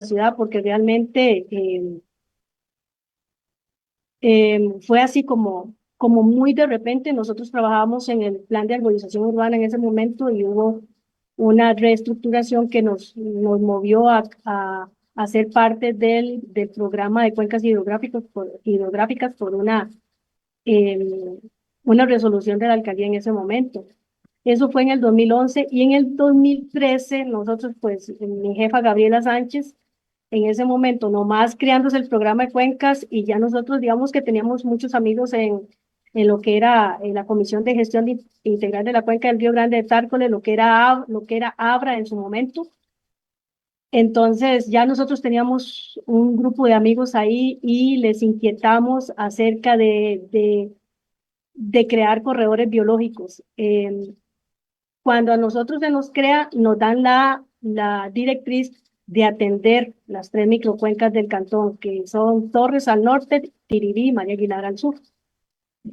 ciudad porque realmente fue así como muy de repente. Nosotros trabajábamos en el plan de arborización urbana en ese momento y hubo una reestructuración que nos movió a ser parte del programa de cuencas hidrográficas por eh, una resolución de la alcaldía en ese momento. Eso fue en el 2011 y en el 2013 nosotros, pues, mi jefa Gabriela Sánchez, en ese momento, nomás creándose el programa de cuencas y ya nosotros, digamos que teníamos muchos amigos en lo que era en la Comisión de Gestión Integral de la Cuenca del Río Grande de Tárcoles, lo que era Abra en su momento. Entonces ya nosotros teníamos un grupo de amigos ahí y les inquietamos acerca de crear corredores biológicos. Cuando a nosotros se nos crea, nos dan la directriz de atender las tres microcuencas del cantón, que son Torres al norte, Tirirí y María Aguilar al sur.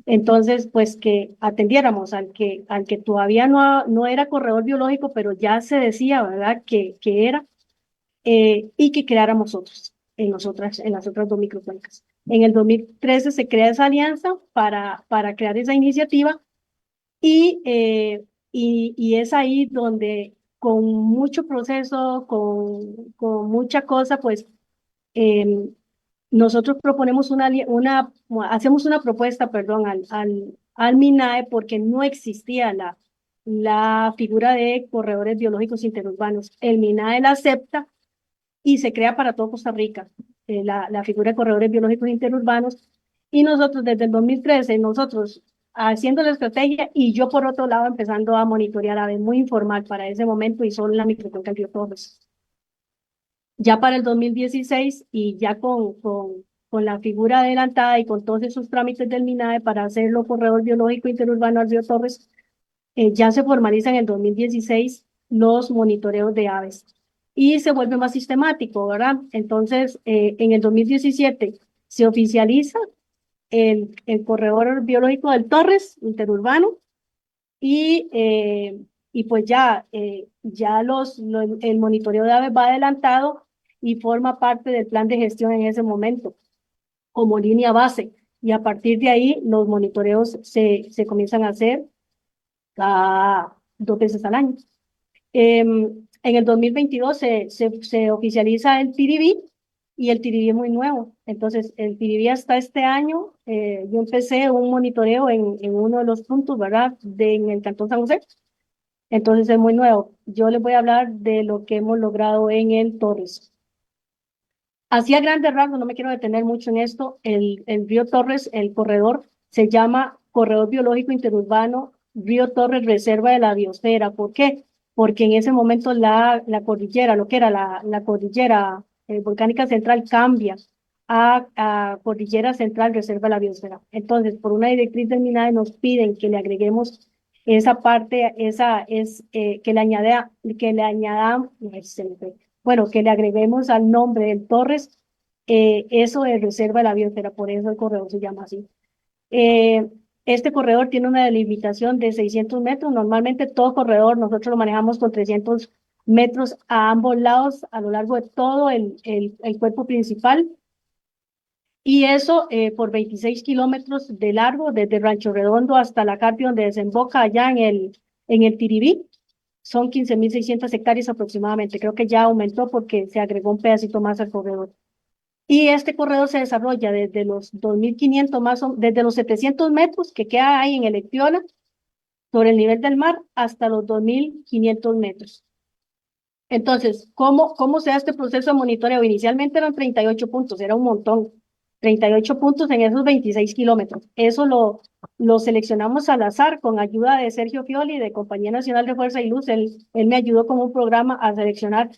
Entonces, pues que atendiéramos al que todavía no era corredor biológico, pero ya se decía, ¿verdad?, que era, y que creáramos otros en las otras dos microcuencas. En el 2013 se crea esa alianza para crear esa iniciativa y, y es ahí donde con mucho proceso, con mucha cosa, pues eh, nosotros proponemos hacemos una propuesta, perdón, al MINAE porque no existía la figura de corredores biológicos interurbanos. El MINAE la acepta y se crea para todo Costa Rica, la figura de corredores biológicos interurbanos. Y nosotros desde el 2013, nosotros haciendo la estrategia y yo por otro lado empezando a monitorear aves muy informal para ese momento y solo la microcuenca del Río Torres. Ya para el 2016 y ya con la figura adelantada y con todos esos trámites del MINAE para hacerlo corredor biológico interurbano al Río Torres, ya se formaliza en el 2016 los monitoreos de aves y se vuelve más sistemático, ¿verdad? Entonces, en el 2017 se oficializa el corredor biológico del Torres interurbano y pues ya el monitoreo de aves va adelantado y forma parte del plan de gestión en ese momento como línea base. Y a partir de ahí los monitoreos se comienzan a hacer cada 2 veces al año. En el 2022 se oficializa el TDB y el TDB es muy nuevo. Entonces, el TDB hasta este año, yo empecé un monitoreo en uno de los puntos, ¿verdad?, en el Cantón San José. Entonces, es muy nuevo. Yo les voy a hablar de lo que hemos logrado en el Torres. Así a grandes rasgos, no me quiero detener mucho en esto, el río Torres, el corredor, se llama Corredor Biológico Interurbano Río Torres Reserva de la Biosfera. ¿Por qué? Porque en ese momento la cordillera, lo que era la cordillera volcánica central, cambia a Cordillera Central Reserva de la Biosfera. Entonces, por una directriz del MINAE nos piden que le agreguemos esa parte, que le añada, bueno, que le agreguemos al nombre del Torres, eso de Reserva de la Biosfera, por eso el corredor se llama así. Eh, este corredor tiene una delimitación de 600 metros. Normalmente todo corredor nosotros lo manejamos con 300 metros a ambos lados a lo largo de todo el cuerpo principal. Y eso por 26 kilómetros de largo, desde Rancho Redondo hasta la Carpio, donde desemboca allá en el Tiribí. Son 15.600 hectáreas aproximadamente. Creo que ya aumentó porque se agregó un pedacito más al corredor. Y este corredor se desarrolla desde los 2.500 desde los 700 metros que queda ahí en Electiola, sobre el nivel del mar, hasta los 2.500 metros. Entonces, ¿cómo se da este proceso de monitoreo? Inicialmente eran 38 puntos, era un montón. 38 puntos en esos 26 kilómetros. Eso lo seleccionamos al azar con ayuda de Sergio Fioli, de Compañía Nacional de Fuerza y Luz. Él me ayudó con un programa a seleccionar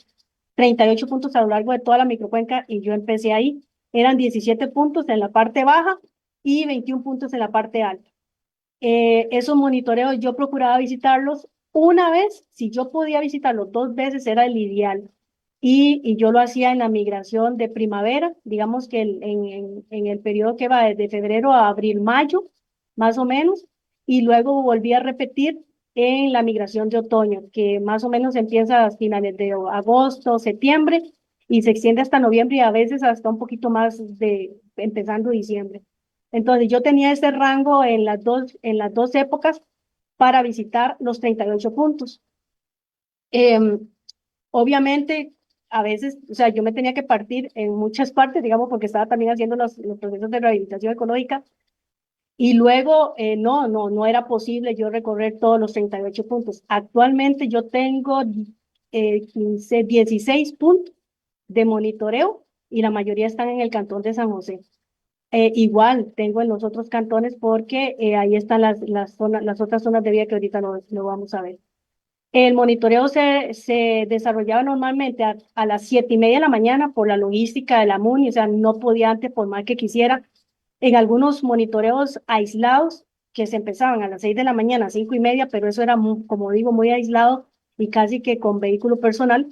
38 puntos a lo largo de toda la microcuenca y yo empecé ahí. Eran 17 puntos en la parte baja y 21 puntos en la parte alta. Esos monitoreos yo procuraba visitarlos una vez, si yo podía visitarlos 2 veces era el ideal. Y yo lo hacía en la migración de primavera, digamos que en el periodo que va desde febrero a abril, mayo, más o menos, y luego volví a repetir en la migración de otoño, que más o menos empieza a finales de agosto, septiembre, y se extiende hasta noviembre y a veces hasta un poquito más de empezando diciembre. Entonces yo tenía ese rango en las dos épocas para visitar los 38 puntos. Em, Obviamente, a veces, o sea, yo me tenía que partir en muchas partes, digamos, porque estaba también haciendo los procesos de rehabilitación ecológica y luego no era posible yo recorrer todos los 38 puntos. Actualmente yo tengo 16 puntos de monitoreo y la mayoría están en el cantón de San José. Igual tengo en los otros cantones porque ahí están las otras zonas de vida que ahorita lo vamos a ver. El monitoreo se desarrollaba normalmente a las 7:30 de la mañana por la logística de la MUNI, o sea, no podía antes por más que quisiera. En algunos monitoreos aislados que se empezaban a las 6 de la mañana, 5:30, pero eso era, como digo, muy aislado y casi que con vehículo personal.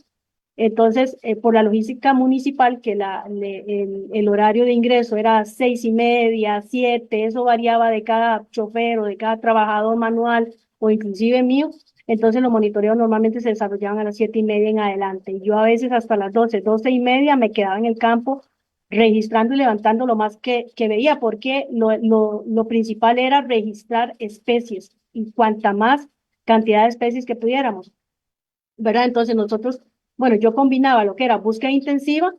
Entonces, por la logística municipal, que el horario de ingreso era 6:30, 7, eso variaba de cada chofer o de cada trabajador manual o inclusive mío. Entonces, los monitoreos normalmente se desarrollaban a las 7:30 en adelante. Y yo a veces hasta las 12, 12:30 me quedaba en el campo registrando y levantando lo más que veía, porque lo principal era registrar especies y cuanta más cantidad de especies que pudiéramos. ¿Verdad? Entonces nosotros, bueno, yo combinaba lo que era búsqueda intensiva,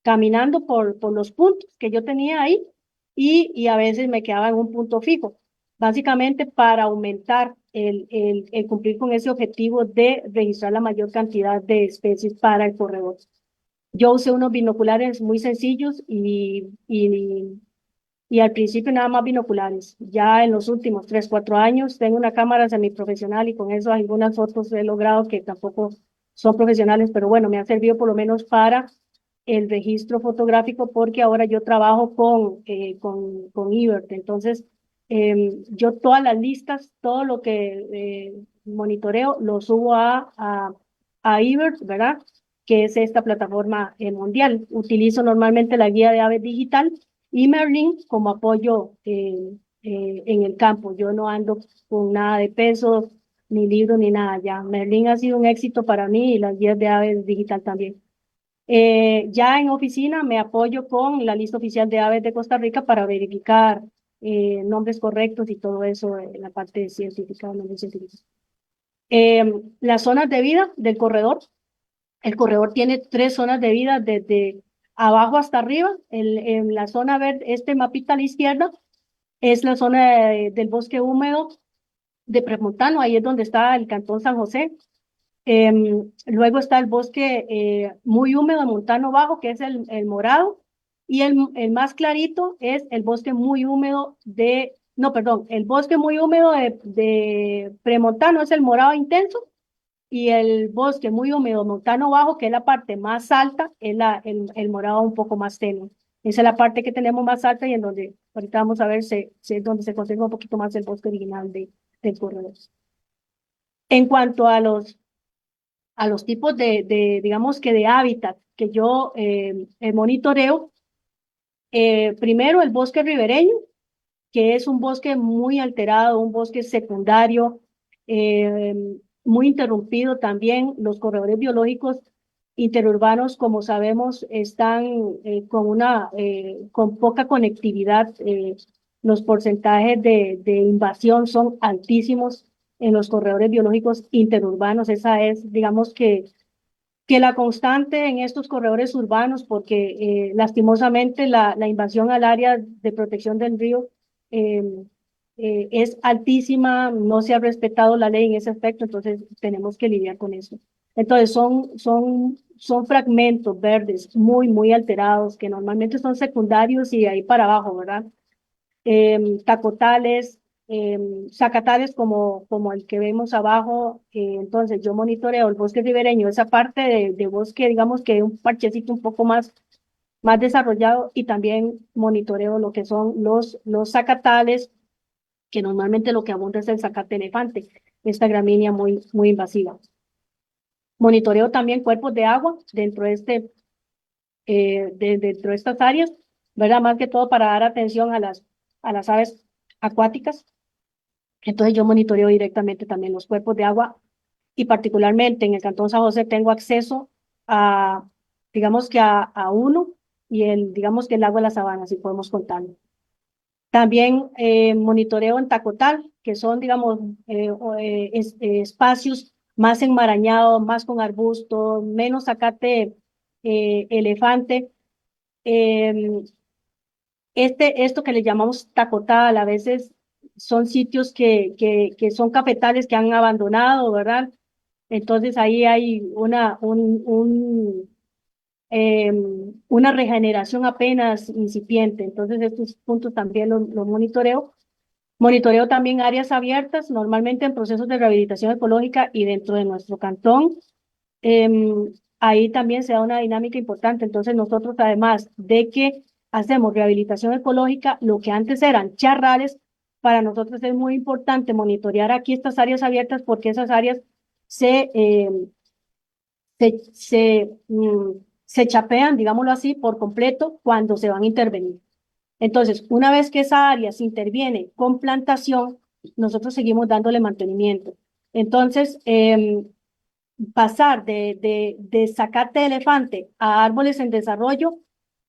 caminando por los puntos que yo tenía ahí y a veces me quedaba en un punto fijo, básicamente para aumentar el cumplir con ese objetivo de registrar la mayor cantidad de especies para el corredor. Yo usé unos binoculares muy sencillos y al principio nada más binoculares. Ya en los últimos 3, 4 años tengo una cámara semiprofesional y con eso algunas fotos he logrado que tampoco son profesionales, pero bueno, me ha servido por lo menos para el registro fotográfico porque ahora yo trabajo con Ebert. Entonces, yo todas las listas, todo lo que monitoreo, lo subo a Ebert, ¿verdad? Que es esta plataforma mundial. Utilizo normalmente la guía de aves digital y Merlin como apoyo en el campo. Yo no ando con nada de peso, ni libro, ni nada ya. Merlin ha sido un éxito para mí y las guías de aves digital también. Ya en oficina me apoyo con la lista oficial de aves de Costa Rica para verificar nombres correctos y todo eso en la parte científica, nombres científicos. Las zonas de vida del corredor. El corredor tiene 3 zonas de vida desde abajo hasta arriba. En la zona verde, este mapita a la izquierda, es la zona del bosque húmedo de Premontano, ahí es donde está el Cantón San José. Luego está el bosque muy húmedo de Montano Bajo, que es el morado, y el más clarito es el bosque muy húmedo no, perdón, el bosque muy húmedo de Premontano es el morado intenso, y el bosque muy húmedo Montano Bajo, que es la parte más alta, es el morado un poco más tenue. Esa es la parte que tenemos más alta y en donde ahorita vamos a ver donde se conserva un poquito más el bosque original del corredor. En cuanto a los tipos digamos que de hábitat que yo monitoreo, primero el bosque ribereño, que es un bosque muy alterado, un bosque secundario, eh, muy interrumpido también. Los corredores biológicos interurbanos, como sabemos, están con poca conectividad. Los porcentajes de invasión son altísimos en los corredores biológicos interurbanos. Esa es, digamos que la constante en estos corredores urbanos, porque lastimosamente la invasión al área de protección del río eh, es altísima, no se ha respetado la ley en ese aspecto, entonces tenemos que lidiar con eso. Entonces son fragmentos verdes muy alterados que normalmente son secundarios y de ahí para abajo, ¿verdad? Tacotales, zacatales como el que vemos abajo. Entonces yo monitoreo el bosque ribereño, esa parte de bosque, digamos que un parchecito un poco más desarrollado, y también monitoreo lo que son los zacatales, que normalmente lo que abunda es el zacate elefante, esta gramínea muy invasiva. Monitoreo también cuerpos de agua dentro dentro de estas áreas, ¿verdad? Más que todo para dar atención a las aves acuáticas. Entonces yo monitoreo directamente también los cuerpos de agua y particularmente en el Cantón San José tengo acceso a digamos que a uno, y digamos que el lago de la Sabana, si podemos contarlo. También monitoreo en Tacotal, que son, digamos, espacios más enmarañados, más con arbustos, menos zacate elefante. Em, esto que le llamamos Tacotal, a veces son sitios que son cafetales que han abandonado, ¿verdad? Entonces ahí hay una regeneración apenas incipiente. Entonces estos puntos también los monitoreo. Monitoreo también áreas abiertas, normalmente en procesos de rehabilitación ecológica y dentro de nuestro cantón. Ahí también se da una dinámica importante. Entonces nosotros, además de que hacemos rehabilitación ecológica, lo que antes eran charrales, para nosotros es muy importante monitorear aquí estas áreas abiertas porque esas áreas se, se, se, mm, se chapean, digámoslo así, por completo cuando se van a intervenir. Entonces, una vez que esa área se interviene con plantación, nosotros seguimos dándole mantenimiento. Entonces, pasar de zacate de elefante a árboles en desarrollo,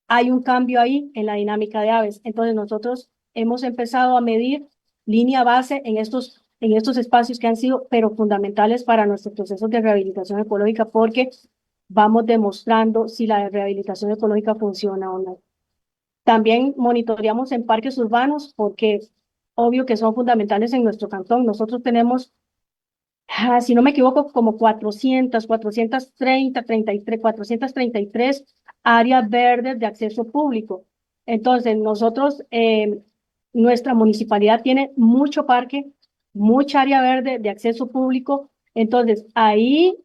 hay un cambio ahí en la dinámica de aves. Entonces, nosotros hemos empezado a medir línea base en estos espacios que han sido, pero fundamentales para nuestros procesos de rehabilitación ecológica, porque vamos demostrando si la rehabilitación ecológica funciona o no. También monitoreamos en parques urbanos porque obvio que son fundamentales en nuestro cantón. Nosotros tenemos, si no me equivoco, como 433 áreas verdes de acceso público. Entonces, nosotros, nuestra municipalidad tiene mucho parque, mucha área verde de acceso público. Entonces, ahí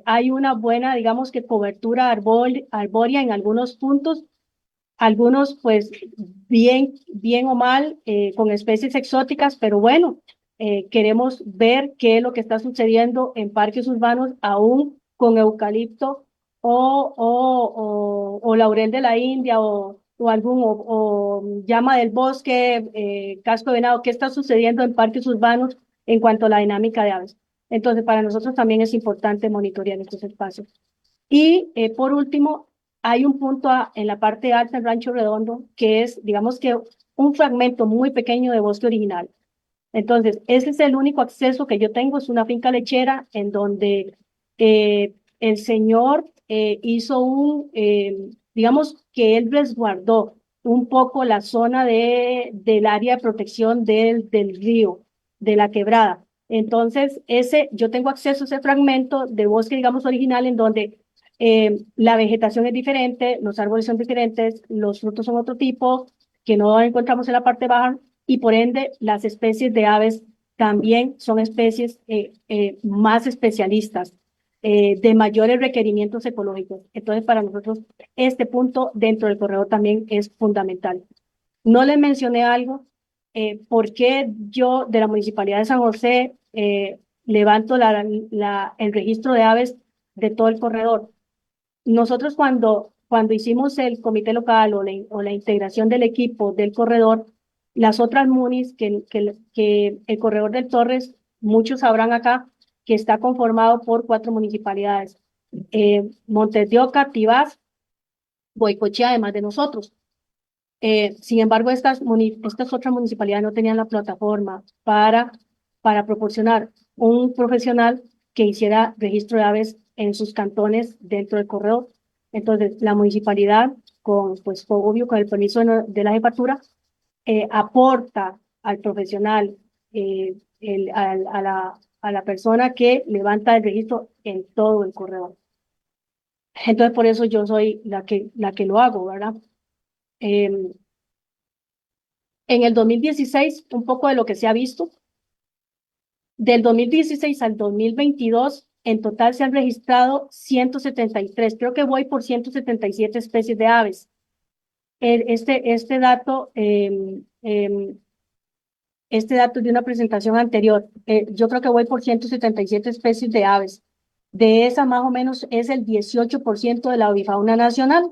hay una buena, digamos que cobertura arbórea en algunos puntos, algunos pues bien o mal, con especies exóticas, pero bueno, queremos ver qué es lo que está sucediendo en parques urbanos aún con eucalipto o laurel de la India o llama del bosque, casco de venado, qué está sucediendo en parques urbanos en cuanto a la dinámica de aves. Entonces, para nosotros también es importante monitorear estos espacios. Y por último, hay un punto en la parte alta del Rancho Redondo que es, digamos que, un fragmento muy pequeño de bosque original. Entonces, ese es el único acceso que yo tengo, es una finca lechera en donde el señor hizo digamos que él resguardó un poco la zona del área de protección del río, de la quebrada. Entonces, yo tengo acceso a ese fragmento de bosque, digamos, original, en donde la vegetación es diferente, los árboles son diferentes, los frutos son otro tipo, que no encontramos en la parte baja, y por ende las especies de aves también son especies más especialistas, de mayores requerimientos ecológicos. Entonces, para nosotros, este punto dentro del corredor también es fundamental. No les mencioné algo, por qué yo de la Municipalidad de San José levanto el registro de aves de todo el corredor. Nosotros cuando hicimos el comité local o la integración del equipo del corredor, las otras munis, que el corredor del Torres, muchos sabrán acá, que está conformado por 4 municipalidades, Montes de Oca, Tibás, Goicoechea, además de nosotros. Sin embargo, estas otras municipalidades no tenían la plataforma para proporcionar un profesional que hiciera registro de aves en sus cantones dentro del corredor. Entonces, la municipalidad, pues obvio, con el permiso de la jefatura, aporta al profesional, a la persona que levanta el registro en todo el corredor. Entonces, por eso yo soy la que lo hago, ¿verdad? Em, En el 2016, un poco de lo que se ha visto, del 2016 al 2022, en total se han registrado 173, creo que voy por 177 especies de aves. Este dato, este dato es de una presentación anterior, yo creo que voy por 177 especies de aves. De esa más o menos es el 18% de la avifauna nacional.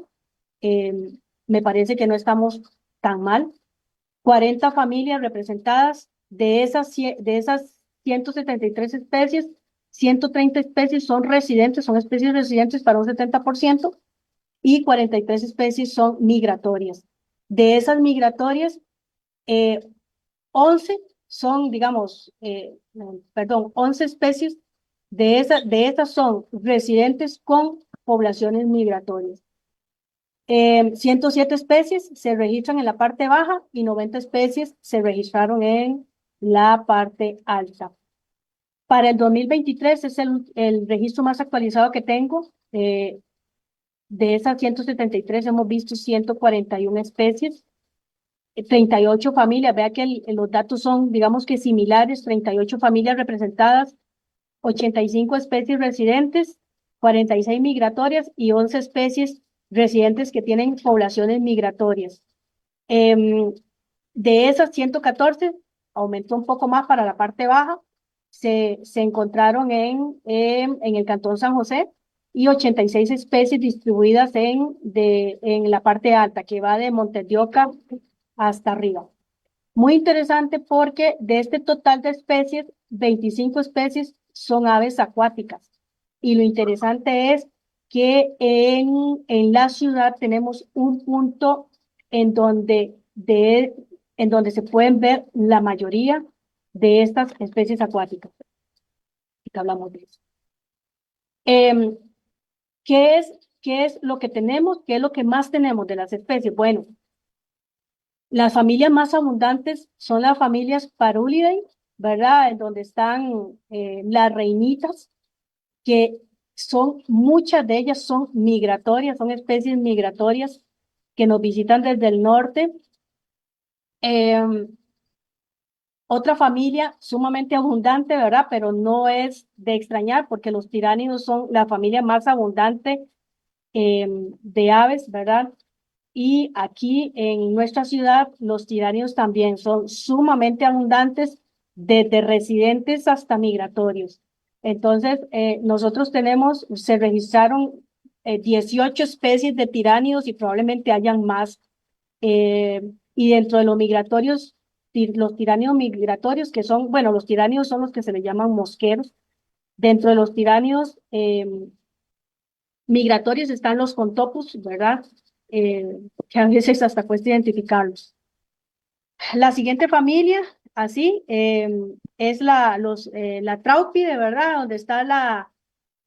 Me parece que no estamos tan mal. 40 familias representadas de esas 173 especies, 130 especies son residentes, son especies residentes para un 70%, y 43 especies son migratorias. De esas migratorias, 11 son, digamos, 11 especies de estas son residentes con poblaciones migratorias. 107 especies se registran en la parte baja y 90 especies se registraron en la parte alta. Para el 2023 es el registro más actualizado que tengo. De esas 173 hemos visto 141 especies, 38 familias. Vea que los datos son, digamos que similares, 38 familias representadas, 85 especies residentes, 46 migratorias y 11 especies residentes que tienen poblaciones migratorias. De esas 114, aumentó un poco más para la parte baja, se encontraron en el Cantón San José, y 86 especies distribuidas en la parte alta, que va de Montes de Oca hasta arriba. Muy interesante porque de este total de especies, 25 especies son aves acuáticas. Y lo interesante es que en la ciudad tenemos un punto en donde, en donde se pueden ver la mayoría de estas especies acuáticas. Ahorita hablamos de eso. Em, ¿Qué es lo que tenemos? ¿Qué es lo que más tenemos de las especies? Bueno, las familias más abundantes son las familias Parulidae, ¿verdad? En donde están las reinitas, que son, muchas de ellas son migratorias, son especies migratorias que nos visitan desde el norte. Otra familia sumamente abundante, ¿verdad? Pero no es de extrañar porque los tiránidos son la familia más abundante de aves, ¿verdad? Y aquí en nuestra ciudad, los tiránidos también son sumamente abundantes, desde residentes hasta migratorios. Entonces, nosotros se registraron 18 especies de tiránidos y probablemente hayan más. Y dentro de los migratorios, los tiránidos migratorios, que son, bueno, los tiránidos son los que se le llaman mosqueros. Dentro de los tiránidos migratorios están los contopus, ¿verdad? Que a veces hasta cuesta identificarlos. La siguiente familia, así, es la Traupide, ¿verdad?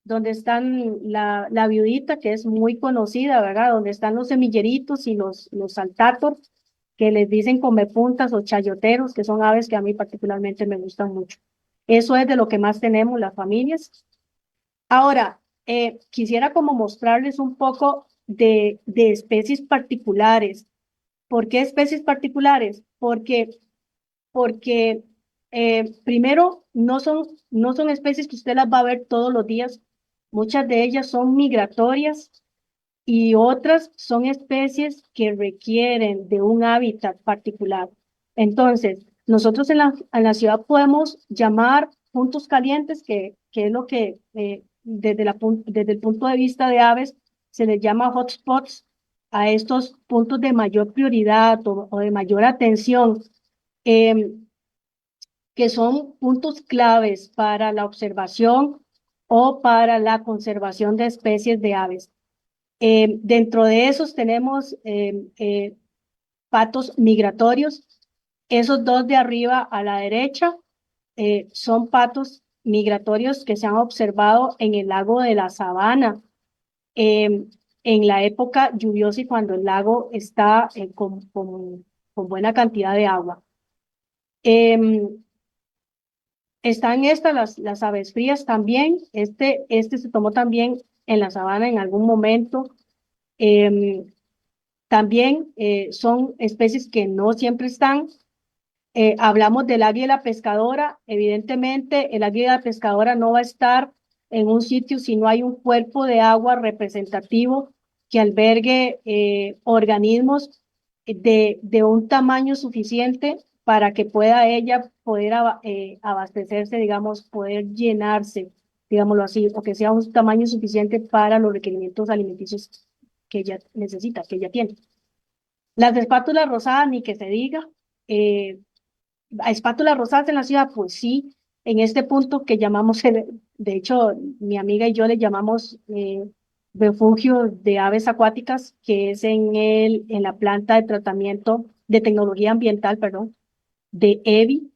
Donde están la viudita, que es muy conocida, ¿verdad? Donde están los semilleritos y los saltator, que les dicen comepuntas o chayoteros, que son aves que a mí particularmente me gustan mucho. Eso es de lo que más tenemos las familias. Ahora, quisiera como mostrarles un poco de especies particulares. ¿Por qué especies particulares? Porque primero, no son especies que usted las va a ver todos los días. Muchas de ellas son migratorias y otras son especies que requieren de un hábitat particular. Entonces, nosotros en la ciudad podemos llamar puntos calientes, que es lo que desde el punto de vista de aves se les llama hotspots a estos puntos de mayor prioridad o de mayor atención, que son puntos claves para la observación o para la conservación de especies de aves. Dentro de esos tenemos patos migratorios. Esos dos de arriba a la derecha son patos migratorios que se han observado en el lago de la Sabana en la época lluviosa y cuando el lago está con buena cantidad de agua. Están las aves frías también. Este se tomó también en la sabana en algún momento. También son especies que no siempre están. Hablamos del águila pescadora. Evidentemente, el águila pescadora no va a estar en un sitio si no hay un cuerpo de agua representativo que albergue organismos de un tamaño suficiente para que pueda ella poder abastecerse, digamos, poder llenarse, digámoslo así, o que sea un tamaño suficiente para los requerimientos alimenticios que ella necesita, que ella tiene. Las espátulas rosadas, ni que se diga. ¿A espátulas rosadas en la ciudad? Pues sí, en este punto que llamamos, de hecho, mi amiga y yo le llamamos refugio de aves acuáticas, que es en la planta de tratamiento de tecnología ambiental, perdón, de EVI,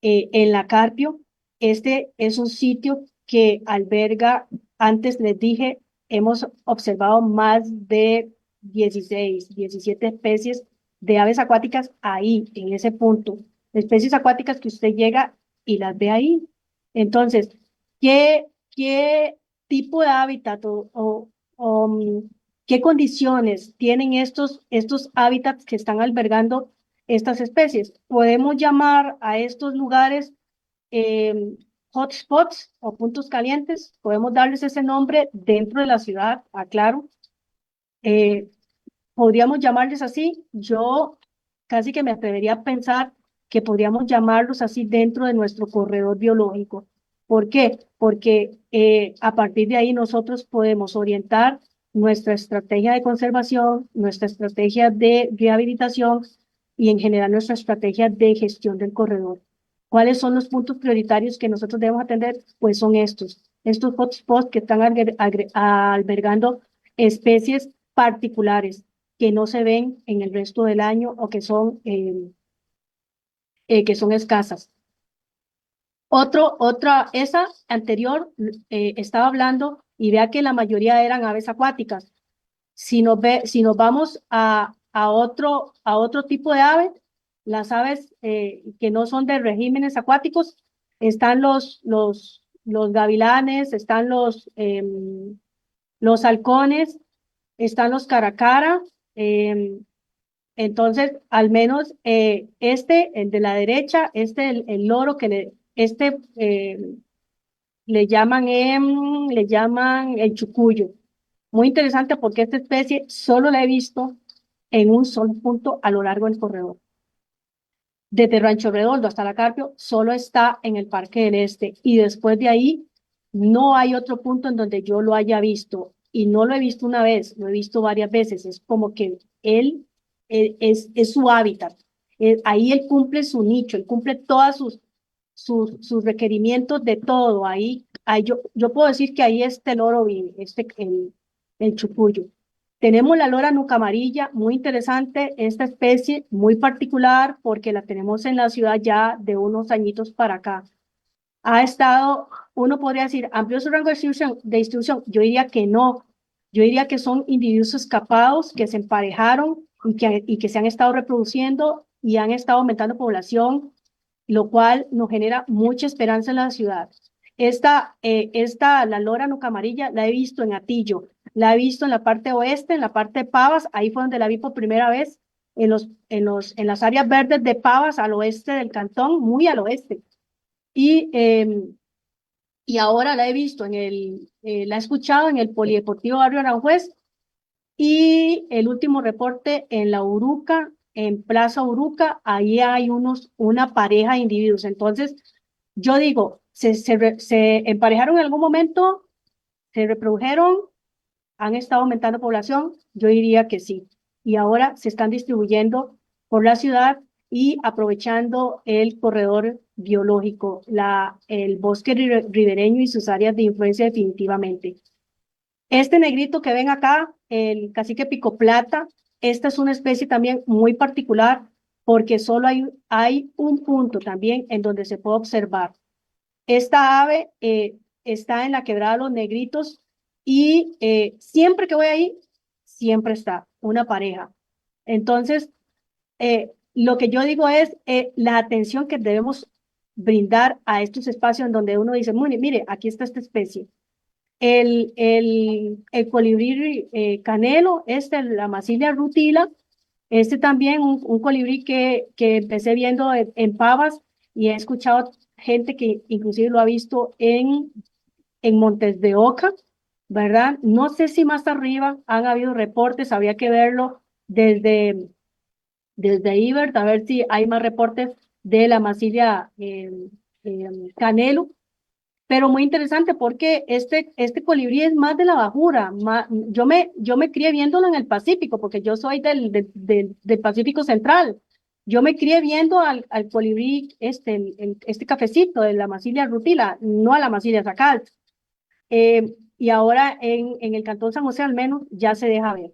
en la Carpio. Este es un sitio que alberga, antes les dije, hemos observado más de 16, 17 especies de aves acuáticas ahí, en ese punto. Especies acuáticas que usted llega y las ve ahí. Entonces, ¿qué tipo de hábitat qué condiciones tienen estos hábitats que están albergando estas especies? Podemos llamar a estos lugares eh, hotspots o puntos calientes, podemos darles ese nombre dentro de la ciudad, aclaro. Eh, Podríamos llamarles así. Yo casi que me atrevería a pensar que podríamos llamarlos así dentro de nuestro corredor biológico. ¿Por qué? Porque a partir de ahí nosotros podemos orientar nuestra estrategia de conservación, nuestra estrategia de rehabilitación y en general nuestra estrategia de gestión del corredor. ¿Cuáles son los puntos prioritarios que nosotros debemos atender? Pues son estos hotspots que están albergando especies particulares que no se ven en el resto del año o que son escasas. Esa anterior estaba hablando y vea que la mayoría eran aves acuáticas. Si nos vamos a otro tipo de aves, las aves que no son de regímenes acuáticos, están los gavilanes, están los halcones, están los caracara. Entonces, al menos el de la derecha, el loro le llaman el chucuyo. Muy interesante porque esta especie solo la he visto en un solo punto a lo largo del corredor. Desde Rancho Redondo hasta la Carpio, solo está en el Parque del Este y después de ahí no hay otro punto en donde yo lo haya visto y no lo he visto una vez, lo he visto varias veces. Es como que él es su hábitat. Ahí él cumple su nicho, él cumple todas sus requerimientos de todo. Ahí yo puedo decir que ahí está el oro, el chucuyo. Tenemos la lora nuca amarilla, muy interesante, esta especie muy particular porque la tenemos en la ciudad ya de unos añitos para acá. Ha estado, uno podría decir, amplió su rango de distribución. Yo diría que no. Yo diría que son individuos escapados que se emparejaron y que se han estado reproduciendo y han estado aumentando población, lo cual nos genera mucha esperanza en la ciudad. La lora nuca amarilla, la he visto en Atillo, la he visto en la parte oeste, en la parte de Pavas, ahí fue donde la vi por primera vez, en las áreas verdes de Pavas, al oeste del cantón, muy al oeste. Y, eh, y ahora la he visto la he escuchado en el Polideportivo Barrio Aranjuez y el último reporte en la Uruca, en Plaza Uruca, ahí hay una pareja de individuos. Entonces, yo digo, se emparejaron en algún momento, se reprodujeron, han estado aumentando población, yo diría que sí. Y ahora se están distribuyendo por la ciudad y aprovechando el corredor biológico, el bosque ribereño y sus áreas de influencia definitivamente. Este negrito que ven acá, el cacique pico plata, esta es una especie también muy particular porque solo hay un punto también en donde se puede observar. Esta ave está en la quebrada de los Negritos y siempre que voy ahí, siempre está una pareja. Entonces, lo que yo digo es la atención que debemos brindar a estos espacios en donde uno dice, mire, aquí está esta especie. El colibrí canelo, la Masilia rutila, también un colibrí que empecé viendo en Pavas y he escuchado gente que inclusive lo ha visto en Montes de Oca, ¿verdad? No sé si más arriba han habido reportes, había que verlo desde ahí, ¿verdad? A ver si hay más reportes de la Masilia canelo, pero muy interesante porque este colibrí es más de la bajura. Yo me crié viéndolo en el Pacífico, porque yo soy del Pacífico Central. Yo me crié viendo al colibrí, este cafecito de la Masilia rutila, no a la Masilia sacalt. Y ahora en el Cantón San José al menos ya se deja ver.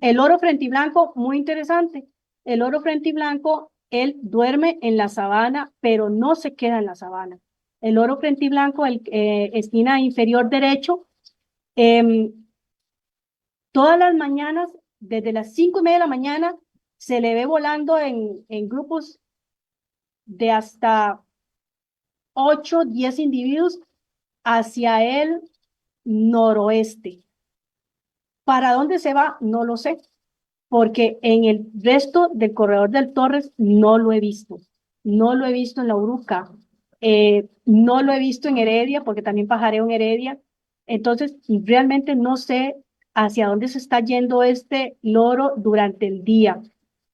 El oro frentiblanco, muy interesante. El oro frentiblanco, él duerme en la sabana, pero no se queda en la sabana. El oro frentiblanco, esquina inferior derecho, em, todas las mañanas, desde las 5:30 de la mañana, se le ve volando en grupos de hasta 8, 10 individuos hacia el noroeste. ¿Para dónde se va? No lo sé, porque en el resto del corredor del Torres no lo he visto. No lo he visto en la Uruca, no lo he visto en Heredia, porque también pajareo en Heredia. Entonces, realmente no sé hacia dónde se está yendo este loro durante el día,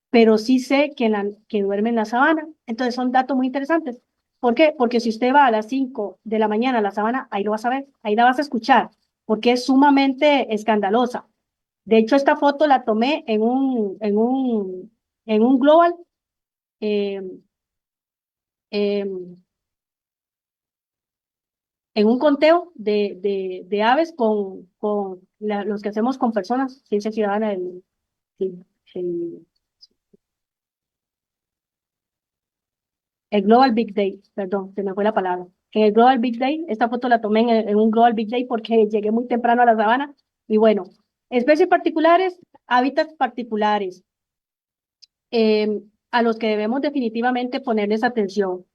pero sí sé que duerme en la sabana. Entonces, son datos muy interesantes. ¿Por qué? Porque si usted va a las 5 de la mañana a la sabana, ahí lo vas a ver, ahí la vas a escuchar, porque es sumamente escandalosa. De hecho, esta foto la tomé en un global, eh, eh, en un conteo de aves con los que hacemos con personas, ciencia ciudadana, el- el- el Global Big Day, perdón, se me fue la palabra. En el Global Big Day, esta foto la tomé en un Global Big Day porque llegué muy temprano a la sabana. Y bueno, especies particulares, hábitats particulares, a los que debemos definitivamente ponerles atención.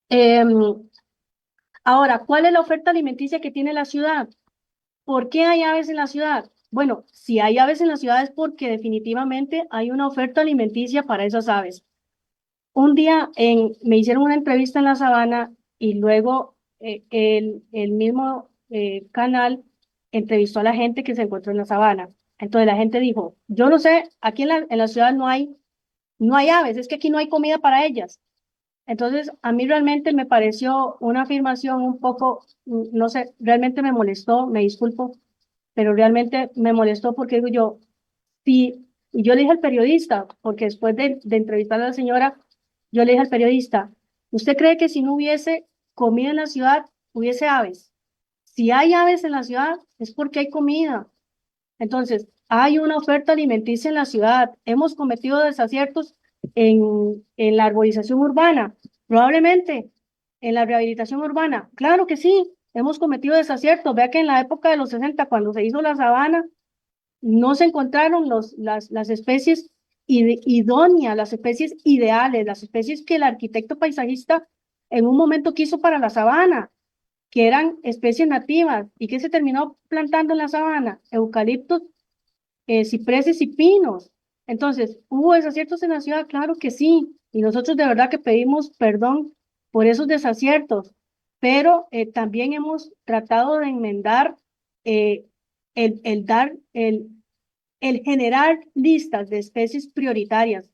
Em, Ahora, ¿cuál es la oferta alimenticia que tiene la ciudad? ¿Por qué hay aves en la ciudad? Bueno, si hay aves en la ciudad es porque definitivamente hay una oferta alimenticia para esas aves. Un día me hicieron una entrevista en la sabana y luego el mismo canal entrevistó a la gente que se encontró en la sabana. Entonces la gente dijo, yo no sé, aquí en la ciudad no hay aves, es que aquí no hay comida para ellas. Entonces, a mí realmente me pareció una afirmación un poco, no sé, realmente me molestó, me disculpo, pero realmente me molestó porque digo yo, sí, y yo le dije al periodista, porque después de entrevistar a la señora, yo le dije al periodista, ¿usted cree que si no hubiese comida en la ciudad, hubiese aves? Si hay aves en la ciudad, es porque hay comida. Entonces, hay una oferta alimenticia en la ciudad. Hemos cometido desaciertos en la arborización urbana, probablemente en la rehabilitación urbana. Claro que sí, hemos cometido desaciertos. Vea que en la época de los 60, cuando se hizo la sabana, no se encontraron las especies idóneas, las especies ideales, las especies que el arquitecto paisajista en un momento quiso para la sabana, que eran especies nativas. ¿Y qué se terminó plantando en la sabana? Eucaliptos, cipreses y pinos. Entonces, ¿hubo desaciertos en la ciudad? Claro que sí. Y nosotros de verdad que pedimos perdón por esos desaciertos, pero también hemos tratado de enmendar eh, el generar listas de especies prioritarias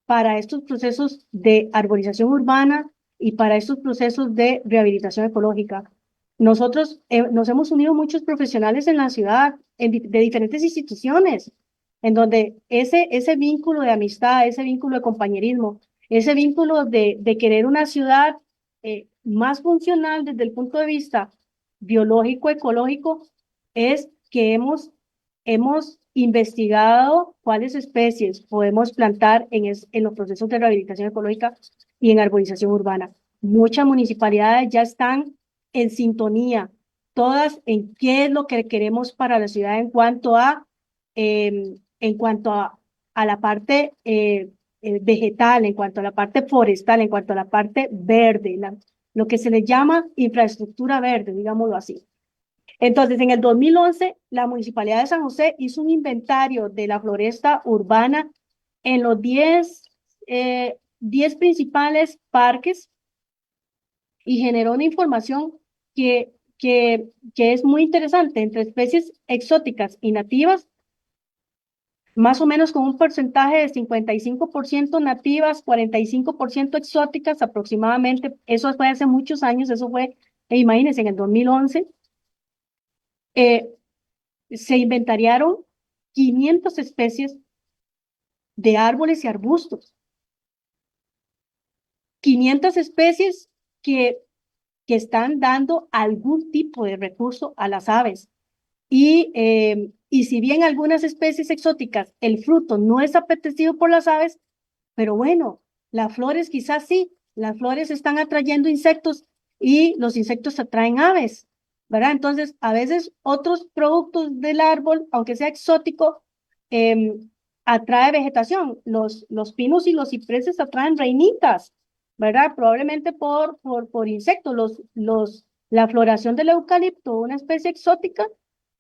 para estos procesos de arborización urbana y para estos procesos de rehabilitación ecológica. Nosotros nos hemos unido muchos profesionales en la ciudad, de diferentes instituciones, en donde ese vínculo de amistad, ese vínculo de compañerismo, ese vínculo de querer una ciudad más funcional desde el punto de vista biológico, ecológico, es que hemos investigado cuáles especies podemos plantar en los procesos de rehabilitación ecológica y en arborización urbana. Muchas municipalidades ya están en sintonía, todas en qué es lo que queremos para la ciudad en cuanto a la parte vegetal, en cuanto a la parte forestal, en cuanto a la parte verde, lo que se le llama infraestructura verde, digámoslo así. Entonces, en el 2011, la Municipalidad de San José hizo un inventario de la floresta urbana en los 10 principales parques y generó una información que es muy interesante entre especies exóticas y nativas, más o menos con un porcentaje de 55% nativas, 45% exóticas aproximadamente. Eso fue hace muchos años, eso fue, imagínense, en el 2011. Se inventariaron 500 especies de árboles y arbustos. 500 especies que están dando algún tipo de recurso a las aves. Y si bien algunas especies exóticas, el fruto no es apetecido por las aves, pero bueno, las flores quizás sí, las flores están atrayendo insectos y los insectos atraen aves, ¿verdad? Entonces, a veces otros productos del árbol, aunque sea exótico, atrae vegetación. Los pinos y los cipreses atraen reinitas, ¿verdad? Probablemente por insectos. La floración del eucalipto, una especie exótica,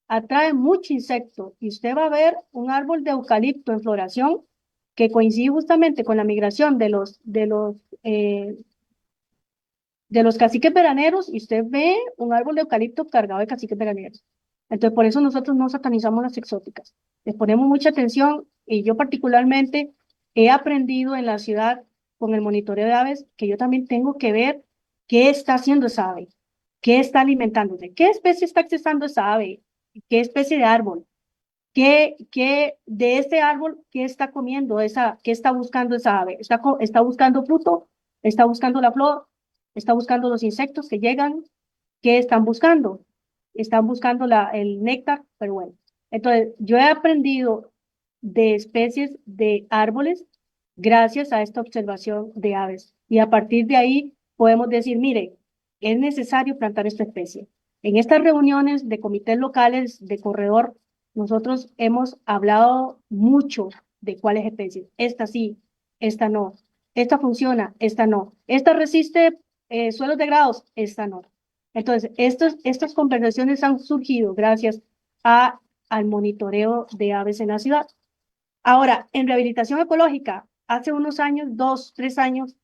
atrae mucho insecto y usted va a ver un árbol de eucalipto en floración que coincide justamente con la migración de los caciques veraneros y usted ve un árbol de eucalipto cargado de caciques veraneros. Entonces, por eso nosotros no satanizamos las exóticas. Les ponemos mucha atención y yo particularmente he aprendido en la ciudad con el monitoreo de aves que yo también tengo que ver qué está haciendo esa ave, qué está alimentándose, qué especie está accesando esa ave, qué especie de árbol. ¿Qué de ese árbol, qué está comiendo qué está buscando esa ave? ¿Está buscando fruto? ¿Está buscando la flor? ¿Está buscando los insectos que llegan? ¿Qué están buscando? Están buscando el néctar, pero bueno. Entonces, yo he aprendido de especies de árboles gracias a esta observación de aves. Y a partir de ahí podemos decir, mire, es necesario plantar esta especie. En estas reuniones de comités locales de corredor, nosotros hemos hablado mucho de cuáles especies. Esta sí, esta no. Esta funciona, esta no. Esta resiste suelos degradados, esta no. Entonces, estas conversaciones han surgido gracias al monitoreo de aves en la ciudad. Ahora, en rehabilitación ecológica, hace unos años, 2, 3 años,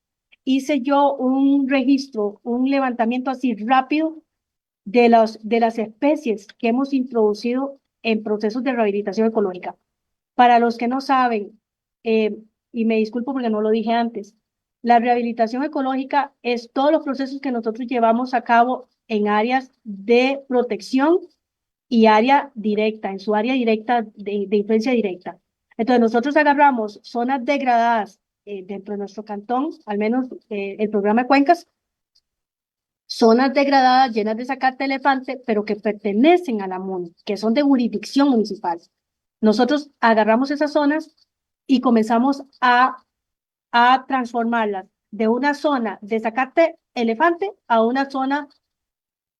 hice yo un registro, un levantamiento así rápido de las especies que hemos introducido en procesos de rehabilitación ecológica. Para los que no saben, eh, y me disculpo porque no lo dije antes, la rehabilitación ecológica es todos los procesos que nosotros llevamos a cabo en áreas de protección y área directa, en su área directa de influencia directa. Entonces nosotros agarramos zonas degradadas dentro de nuestro cantón, al menos el programa de cuencas, zonas degradadas llenas de zacate elefante, pero que pertenecen a la MUNI, que son de jurisdicción municipal. Nosotros agarramos esas zonas y comenzamos a transformarlas de una zona de zacate elefante a una zona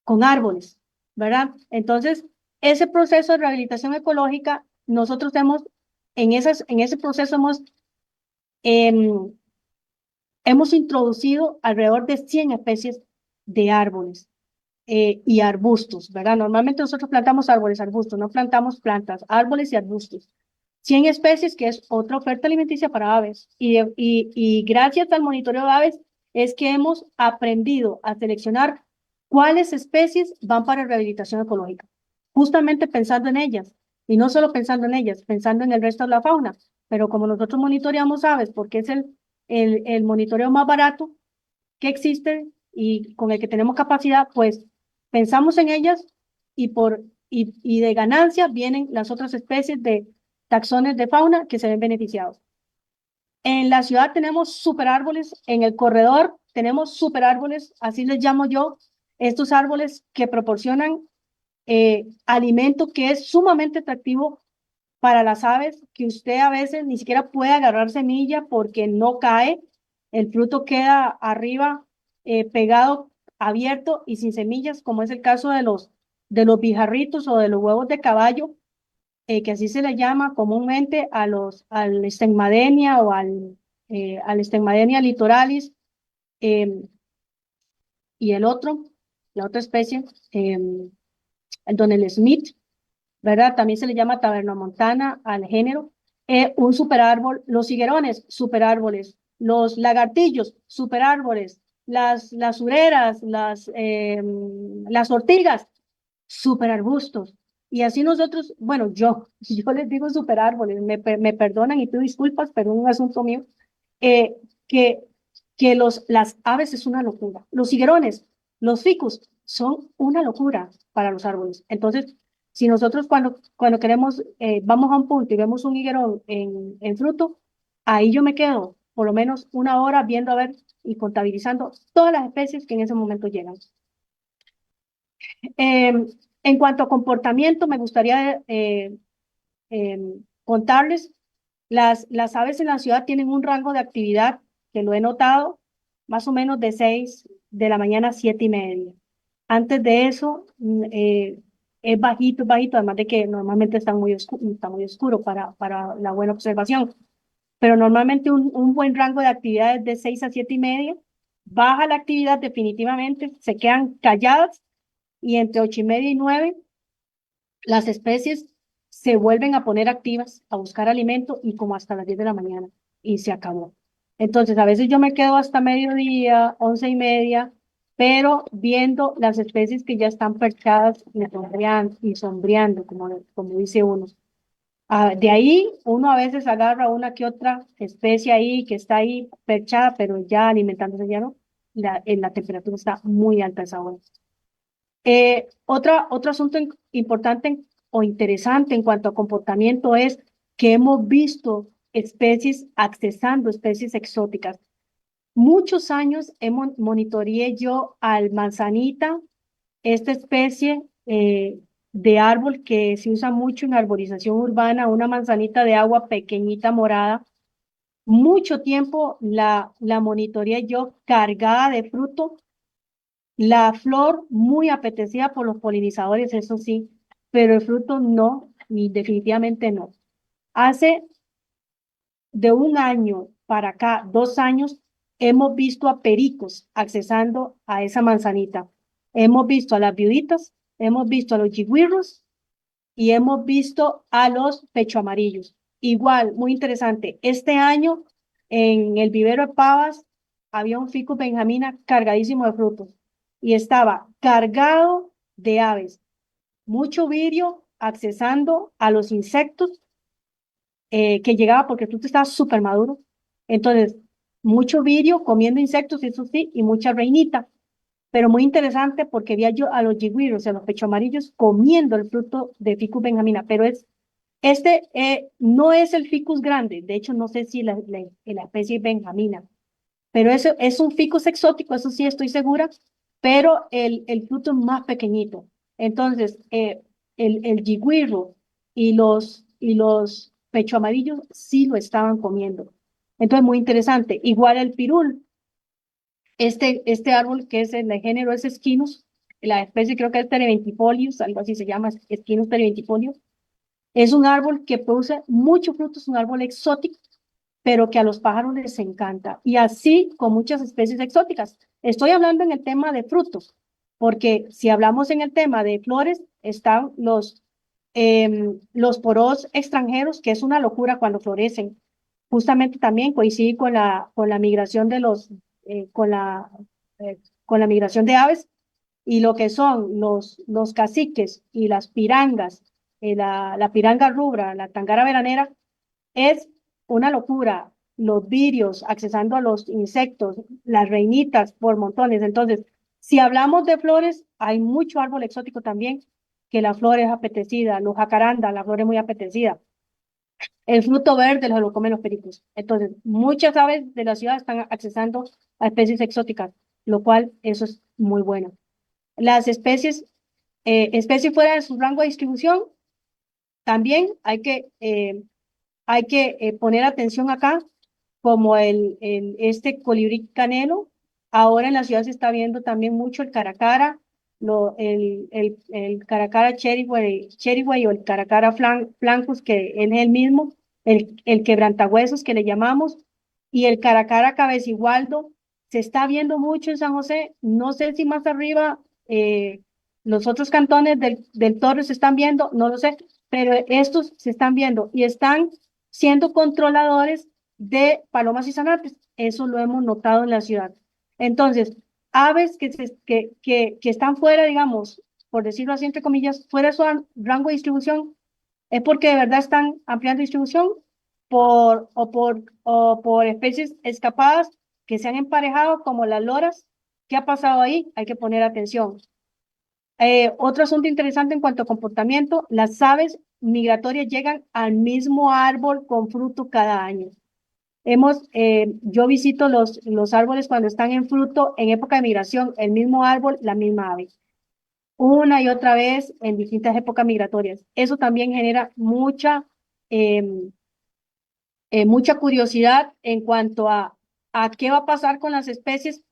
con árboles, ¿verdad? Entonces, ese proceso de rehabilitación ecológica, nosotros en ese proceso em, hemos introducido alrededor de 100 especies de árboles y arbustos, ¿verdad? Normalmente nosotros plantamos árboles, arbustos, no plantamos plantas, árboles y arbustos. 100 especies, que es otra oferta alimenticia para aves. Y gracias al monitoreo de aves es que hemos aprendido a seleccionar cuáles especies van para rehabilitación ecológica, justamente pensando en ellas. Y no solo pensando en ellas, pensando en el resto de la fauna. Pero como nosotros monitoreamos aves, porque es el monitoreo más barato que existe y con el que tenemos capacidad, pues pensamos en ellas y de ganancia vienen las otras especies de taxones de fauna que se ven beneficiados. En la ciudad tenemos super árboles, en el corredor tenemos super árboles, así les llamo yo, estos árboles que proporcionan alimento que es sumamente atractivo para las aves, que usted a veces ni siquiera puede agarrar semilla porque no cae, el fruto queda arriba pegado, abierto y sin semillas, como es el caso de los bijarritos o de los huevos de caballo, que así se le llama comúnmente al Stegmadenia o al Stegmadenia litoralis, eh, y la otra especie, el Donald Smith, ¿verdad? También se le llama tabernamontana al género. Un superárbol, los higuerones, superárboles, los lagartillos, superárboles, las sureras, las ortigas, superarbustos. Y así nosotros, bueno, yo les digo superárboles, me perdonan y pido disculpas, pero es un asunto mío, eh, que, que las aves es una locura. Los higuerones, los ficus, son una locura para los árboles. Entonces, si nosotros cuando queremos, vamos a un punto y vemos un higuerón en fruto, Ahí yo me quedo por lo menos una hora viendo a ver y contabilizando todas las especies que en ese momento llegan. Eh, en cuanto a comportamiento, me gustaría contarles, las aves en la ciudad tienen un rango de actividad que lo he notado, más o menos de 6 de la mañana a 7:30. Antes de eso, es bajito, además de que normalmente está muy oscuro para la buena observación. Pero normalmente un buen rango de actividades de 6 a 7:30, baja la actividad definitivamente, se quedan calladas y entre 8:30 y 9 las especies se vuelven a poner activas, a buscar alimento y como hasta las 10 de la mañana y se acabó. Entonces, a veces yo me quedo hasta mediodía, 11:30, pero viendo las especies que ya están perchadas y sombreando, como dice uno. De ahí uno a veces agarra una que otra especie ahí que está ahí perchada, pero ya alimentándose ya no. La temperatura está muy alta a esa hora. Otro asunto importante o interesante en cuanto a comportamiento es que hemos visto especies accesando especies exóticas. Muchos años monitoreé yo al manzanita, esta especie de árbol que se usa mucho en arborización urbana, una manzanita de agua pequeñita morada. Mucho tiempo la monitoreé yo cargada de fruto, la flor muy apetecida por los polinizadores, eso sí, pero el fruto no, y definitivamente no. Hace de un año para acá, 2 años, hemos visto a pericos accesando a esa manzanita. Hemos visto a las viuditas, hemos visto a los chigüirros y hemos visto a los pecho amarillos. Igual, muy interesante. Este año en el vivero de Pavas había un ficus benjamina cargadísimo de frutos y estaba cargado de aves. Mucho virio accesando a los insectos que llegaba porque el fruto estaba súper maduro. Entonces, mucho virio comiendo insectos, eso sí, y mucha reinita. Pero muy interesante porque vi yo a los yigüiros, a los pecho amarillos, comiendo el fruto de Ficus benjamina, pero no es el ficus grande, de hecho no sé si la especie es benjamina, pero eso es un ficus exótico, eso sí estoy segura, pero el fruto es más pequeñito. Entonces, el yigüiro y los pecho amarillos sí lo estaban comiendo. Entonces, muy interesante. Igual el pirul, este árbol que es el género es Esquinus, la especie creo que es Terebintifolius, algo así se llama, Esquinus terebintifolius. Es un árbol que produce mucho fruto, es un árbol exótico, pero que a los pájaros les encanta. Y así con muchas especies exóticas. Estoy hablando en el tema de frutos, porque si hablamos en el tema de flores, están los poros extranjeros, que es una locura cuando florecen. Justamente también coincide con la migración eh, con la, con la migración de aves y lo que son los caciques y las pirangas, la piranga rubra, la tangara veranera, es una locura. Los virios accesando a los insectos, las reinitas por montones. Entonces, si hablamos de flores, hay mucho árbol exótico también, que la flor es apetecida, los jacaranda, la flor es muy apetecida. El fruto verde lo comen los pericos. Entonces, muchas aves de la ciudad están accesando a especies exóticas, lo cual eso es muy bueno. Las especies fuera de su rango de distribución, también hay que poner atención acá, como este colibrí canelo. Ahora en la ciudad se está viendo también mucho el caracara, el caracara cherry o el caracara flancus, que es el mismo, el quebrantahuesos que le llamamos, y el caracara cabecigualdo. Se está viendo mucho en San José, no sé si más arriba los otros cantones del Torres se están viendo, no lo sé, pero estos se están viendo y están siendo controladores de palomas y zanates. Eso lo hemos notado en la ciudad. Entonces, aves que están fuera, digamos, por decirlo así, entre comillas, fuera de su rango de distribución, es porque de verdad están ampliando distribución o por especies escapadas que se han emparejado, como las loras. ¿Qué ha pasado ahí? Hay que poner atención. Otro asunto interesante en cuanto a comportamiento, las aves migratorias llegan al mismo árbol con fruto cada año. Yo visito los árboles cuando están en fruto, en época de migración, el mismo árbol, la misma ave, una y otra vez en distintas épocas migratorias. Eso también genera em, mucha curiosidad en cuanto a qué va a pasar con las especies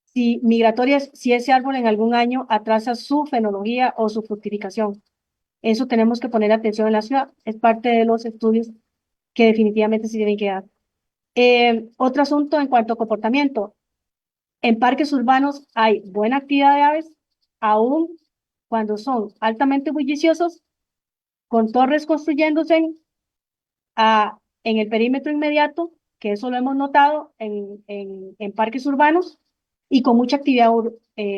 si migratorias, si ese árbol en algún año atrasa su fenología o su fructificación. Eso tenemos que poner atención en la ciudad. Es parte de los estudios que definitivamente se tienen que dar. Otro asunto en cuanto a comportamiento. En parques urbanos hay buena actividad de aves, aún cuando son altamente bulliciosos, con torres construyéndose en el perímetro inmediato, que eso lo hemos notado en parques urbanos, y con mucha actividad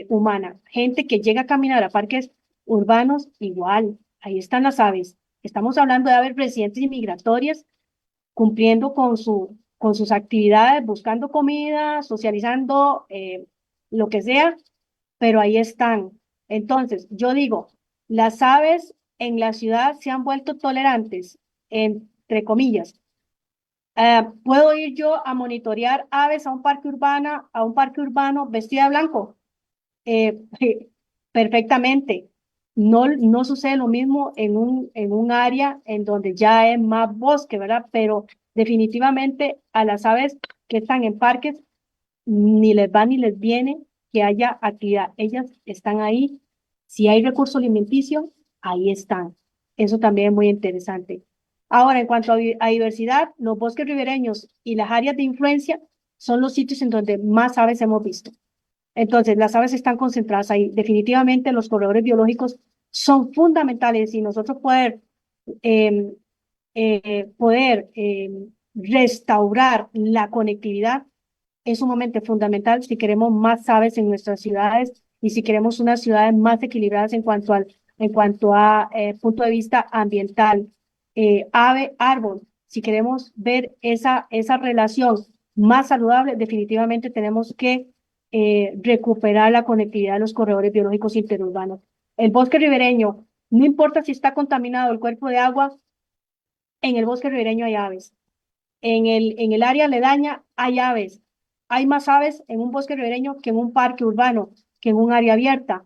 humana. Gente que llega a caminar a parques urbanos, igual, ahí están las aves. Estamos hablando de aves residentes y migratorias cumpliendo con sus actividades, buscando comida, socializando, lo que sea, pero ahí están. Entonces, yo digo, las aves en la ciudad se han vuelto tolerantes, entre comillas. ¿Puedo ir yo a monitorear aves a un parque urbano vestida de blanco? Eh, perfectamente. No sucede lo mismo en un área en donde ya es más bosque, ¿verdad? Pero definitivamente a las aves que están en parques ni les va ni les viene que haya actividad. Ellas están ahí. Si hay recurso alimenticio, ahí están. Eso también es muy interesante. Ahora, en cuanto a diversidad, los bosques ribereños y las áreas de influencia son los sitios en donde más aves hemos visto. Entonces, las aves están concentradas ahí. Definitivamente los corredores biológicos son fundamentales y nosotros eh, restaurar la conectividad es sumamente fundamental si queremos más aves en nuestras ciudades y si queremos unas ciudades más equilibradas en cuanto a punto de vista ambiental. Árbol, si queremos ver esa relación más saludable, definitivamente tenemos que recuperar la conectividad de los corredores biológicos interurbanos. El bosque ribereño, no importa si está contaminado el cuerpo de agua, en el bosque ribereño hay aves. En el área aledaña hay aves. Hay más aves en un bosque ribereño que en un parque urbano, que en un área abierta.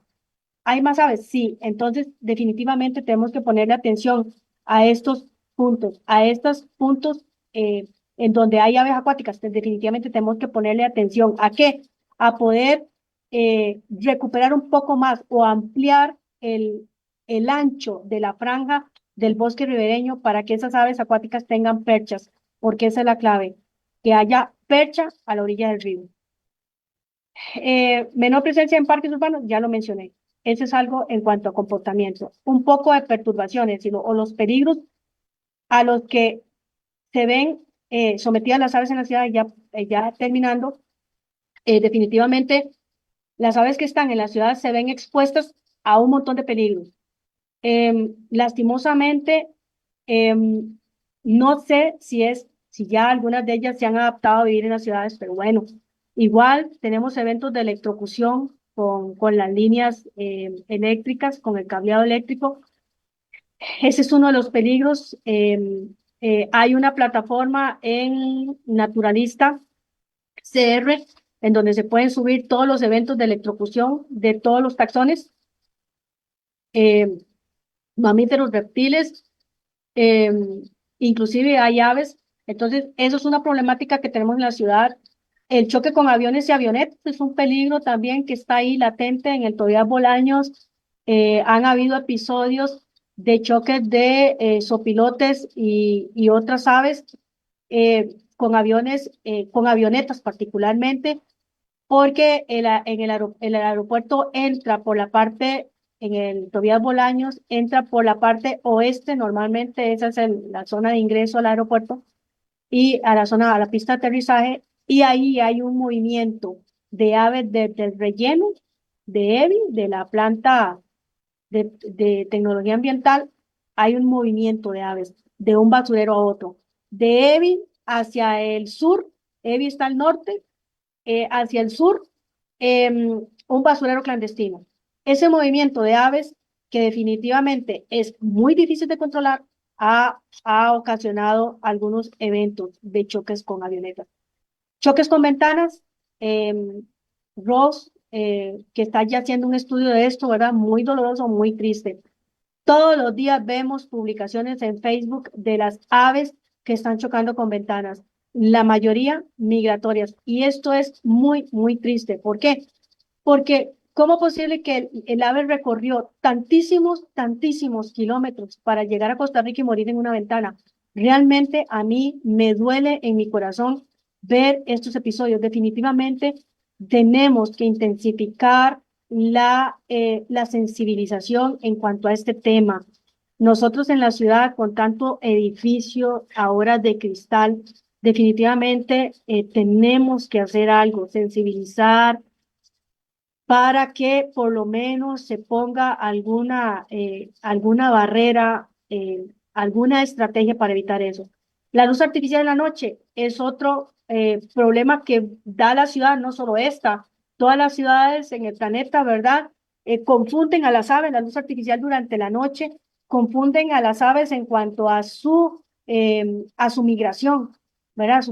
¿Hay más aves? Sí. Entonces, definitivamente tenemos que ponerle atención a estos puntos en donde hay aves acuáticas. Definitivamente tenemos que ponerle atención. ¿A qué? A poder recuperar un poco más o ampliar el ancho de la franja del bosque ribereño para que esas aves acuáticas tengan perchas, porque esa es la clave, que haya percha a la orilla del río. Menor presencia en parques urbanos, ya lo mencioné. Eso es algo en cuanto a comportamiento. Un poco de perturbaciones o los peligros a los que se ven sometidas las aves en la ciudad, ya terminando, definitivamente las aves que están en la ciudad se ven expuestas a un montón de peligros. Lastimosamente, em, no sé si ya algunas de ellas se han adaptado a vivir en las ciudades, pero bueno, igual tenemos eventos de electrocución con las líneas eléctricas, con el cableado eléctrico. Ese es uno de los peligros. Hay una plataforma en Naturalista CR en donde se pueden subir todos los eventos de electrocución de todos los taxones, em, mamíferos, reptiles, eh, inclusive hay aves. Entonces, eso es una problemática que tenemos en la ciudad. El choque con aviones y avionetas es un peligro también que está ahí latente en el Tobias Bolaños. Han habido episodios de choques de sopilotes y otras aves con aviones, con avionetas particularmente, porque el aeropuerto entra por la parte, en el Tobías Bolaños, entra por la parte oeste, normalmente esa es la zona de ingreso al aeropuerto, y a la zona, a la pista de aterrizaje, y ahí hay un movimiento de aves del relleno de EVI, de la planta de tecnología ambiental, hay un movimiento de aves de un basurero a otro, de EVI hacia el sur, EVI está al norte, hacia el sur, un basurero clandestino. Ese movimiento de aves que definitivamente es muy difícil de controlar, ha ocasionado algunos eventos de choques con avionetas. Choques con ventanas, Ross, que está ya haciendo un estudio de esto, ¿verdad? Muy doloroso, muy triste. Todos los días vemos publicaciones en Facebook de las aves que están chocando con ventanas, la mayoría migratorias. Y esto es muy, muy triste. ¿Por qué? Porque ¿cómo es posible que el ave recorrió tantísimos, tantísimos kilómetros para llegar a Costa Rica y morir en una ventana? Realmente a mí me duele en mi corazón ver estos episodios. Definitivamente tenemos que intensificar la sensibilización en cuanto a este tema. Nosotros en la ciudad, con tanto edificio ahora de cristal, definitivamente tenemos que hacer algo, sensibilizar para que por lo menos se ponga alguna barrera, alguna estrategia para evitar eso. La luz artificial en la noche es otro problema que da la ciudad, no solo esta, todas las ciudades en el planeta, ¿verdad? Confunden a las aves, la luz artificial durante la noche, confunden a las aves en cuanto a su migración, ¿verdad?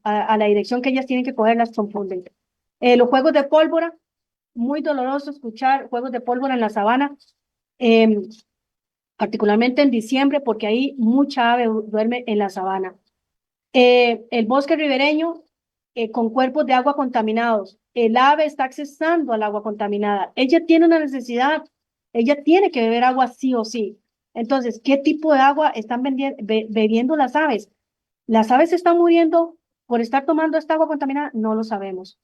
A la dirección que ellas tienen que coger, las confunden. Los juegos de pólvora, muy doloroso escuchar juegos de pólvora en la sabana, eh, particularmente en diciembre, porque ahí mucha ave duerme en la sabana. El bosque ribereño con cuerpos de agua contaminados. El ave está accesando al agua contaminada. Ella tiene una necesidad, ella tiene que beber agua sí o sí. Entonces, ¿qué tipo de agua están bebiendo las aves? ¿Las aves están muriendo por estar tomando esta agua contaminada? No lo sabemos.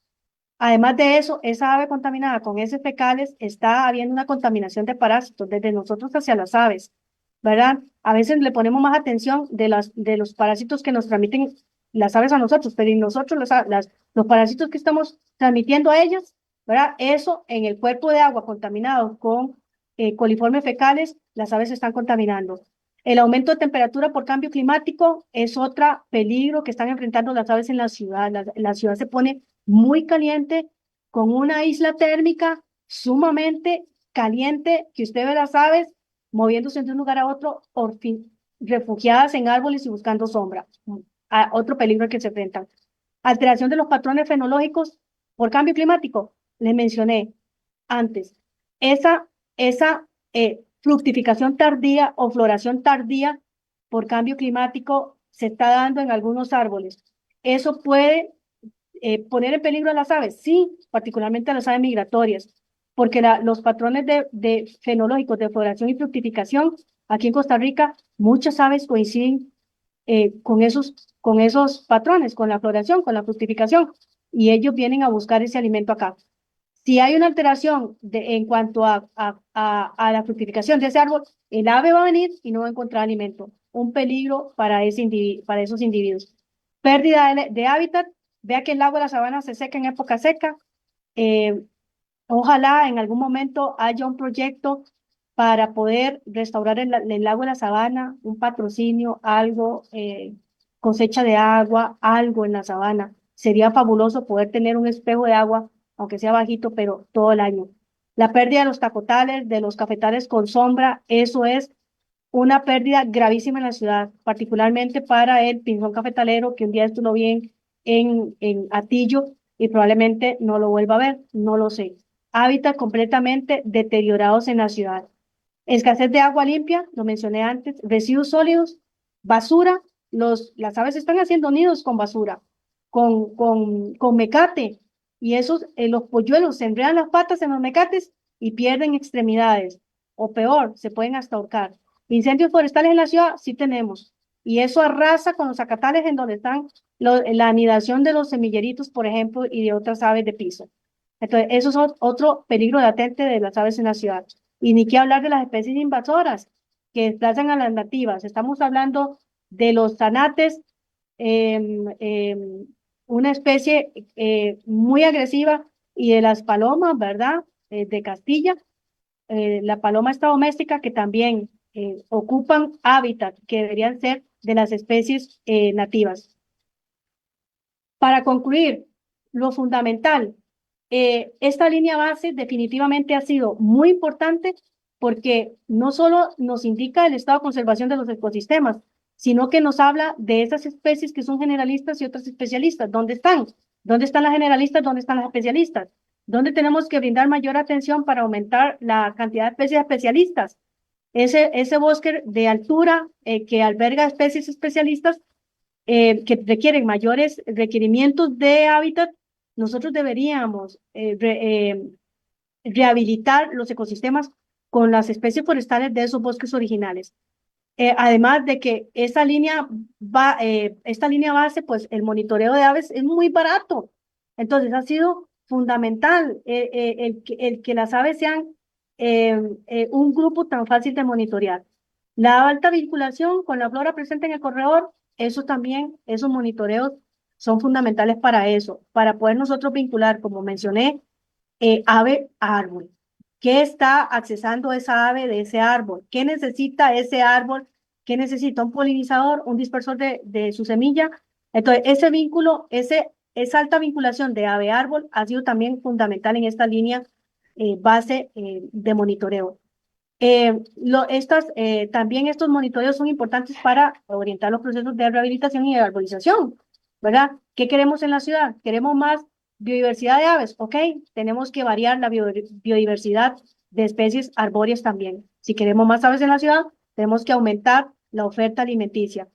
Además de eso, esa ave contaminada con heces fecales está habiendo una contaminación de parásitos desde nosotros hacia las aves, ¿verdad? A veces le ponemos más atención de los parásitos que nos transmiten las aves a nosotros, pero y nosotros los parásitos que estamos transmitiendo a ellas, ¿verdad? Eso en el cuerpo de agua contaminado con coliformes fecales, las aves se están contaminando. El aumento de temperatura por cambio climático es otro peligro que están enfrentando las aves en la ciudad. La ciudad se pone muy caliente, con una isla térmica sumamente caliente, que usted ve las aves moviéndose de un lugar a otro, refugiadas en árboles y buscando sombra. Otro peligro al que se enfrentan. Alteración de los patrones fenológicos por cambio climático. Les mencioné antes. Esa fructificación tardía o floración tardía por cambio climático se está dando en algunos árboles. Eso puede poner en peligro a las aves, sí, particularmente a las aves migratorias, porque los patrones de fenológicos de floración y fructificación, aquí en Costa Rica, muchas aves coinciden con esos patrones, con la floración, con la fructificación, y ellos vienen a buscar ese alimento acá. Si hay una alteración en cuanto a la fructificación de ese árbol, el ave va a venir y no va a encontrar alimento. Un peligro para esos individuos. Pérdida de hábitat. Vea que el lago de la sabana se seca en época seca. Eh, Ojalá en algún momento haya un proyecto para poder restaurar el lago de la sabana, un patrocinio, algo, cosecha de agua, algo en la sabana. Sería fabuloso poder tener un espejo de agua, aunque sea bajito, pero todo el año. La pérdida de los tacotales, de los cafetales con sombra, eso es una pérdida gravísima en la ciudad, particularmente para el pinzón cafetalero, que un día esto lo vi en Atillo y probablemente no lo vuelva a ver, no lo sé. Hábitat completamente deteriorados en la ciudad. Escasez de agua limpia, lo mencioné antes, residuos sólidos, basura, las aves están haciendo nidos con basura, con mecate, y los polluelos se enredan las patas en los mecates y pierden extremidades, o peor, se pueden hasta ahorcar. Incendios forestales en la ciudad, sí tenemos, y eso arrasa con los zacatales en donde están la anidación de los semilleritos, por ejemplo, y de otras aves de piso. Entonces, eso es otro peligro latente de las aves en la ciudad. Y ni qué hablar de las especies invasoras que desplazan a las nativas. Estamos hablando de los zanates, em, em, una especie muy agresiva, y de las palomas, ¿verdad? De Castilla, la paloma esta doméstica, que también ocupan hábitat que deberían ser de las especies nativas. Para concluir, lo fundamental, esta línea base definitivamente ha sido muy importante porque no solo nos indica el estado de conservación de los ecosistemas, sino que nos habla de esas especies que son generalistas y otras especialistas. ¿Dónde están? ¿Dónde están las generalistas? ¿Dónde están las especialistas? ¿Dónde tenemos que brindar mayor atención para aumentar la cantidad de especies especialistas? Ese bosque de altura que alberga especies especialistas que requieren mayores requerimientos de hábitat, nosotros deberíamos rehabilitar los ecosistemas con las especies forestales de esos bosques originales. Además de que esta línea base, pues el monitoreo de aves es muy barato. Entonces ha sido fundamental el que las aves sean un grupo tan fácil de monitorear. La alta vinculación con la flora presente en el corredor, eso también, esos monitoreos son fundamentales para eso, para poder nosotros vincular, como mencioné, ave a árbol. ¿Qué está accesando esa ave de ese árbol? ¿Qué necesita ese árbol? ¿Qué necesita un polinizador, un dispersor de su semilla? Entonces, ese vínculo, esa alta vinculación de ave-árbol ha sido también fundamental en esta línea base de monitoreo. También estos monitoreos son importantes para orientar los procesos de rehabilitación y de arborización, ¿verdad? ¿Qué queremos en la ciudad? ¿Queremos más biodiversidad de aves? Ok, tenemos que variar la biodiversidad de especies arbóreas también. Si queremos más aves en la ciudad, tenemos que aumentar la oferta alimenticia.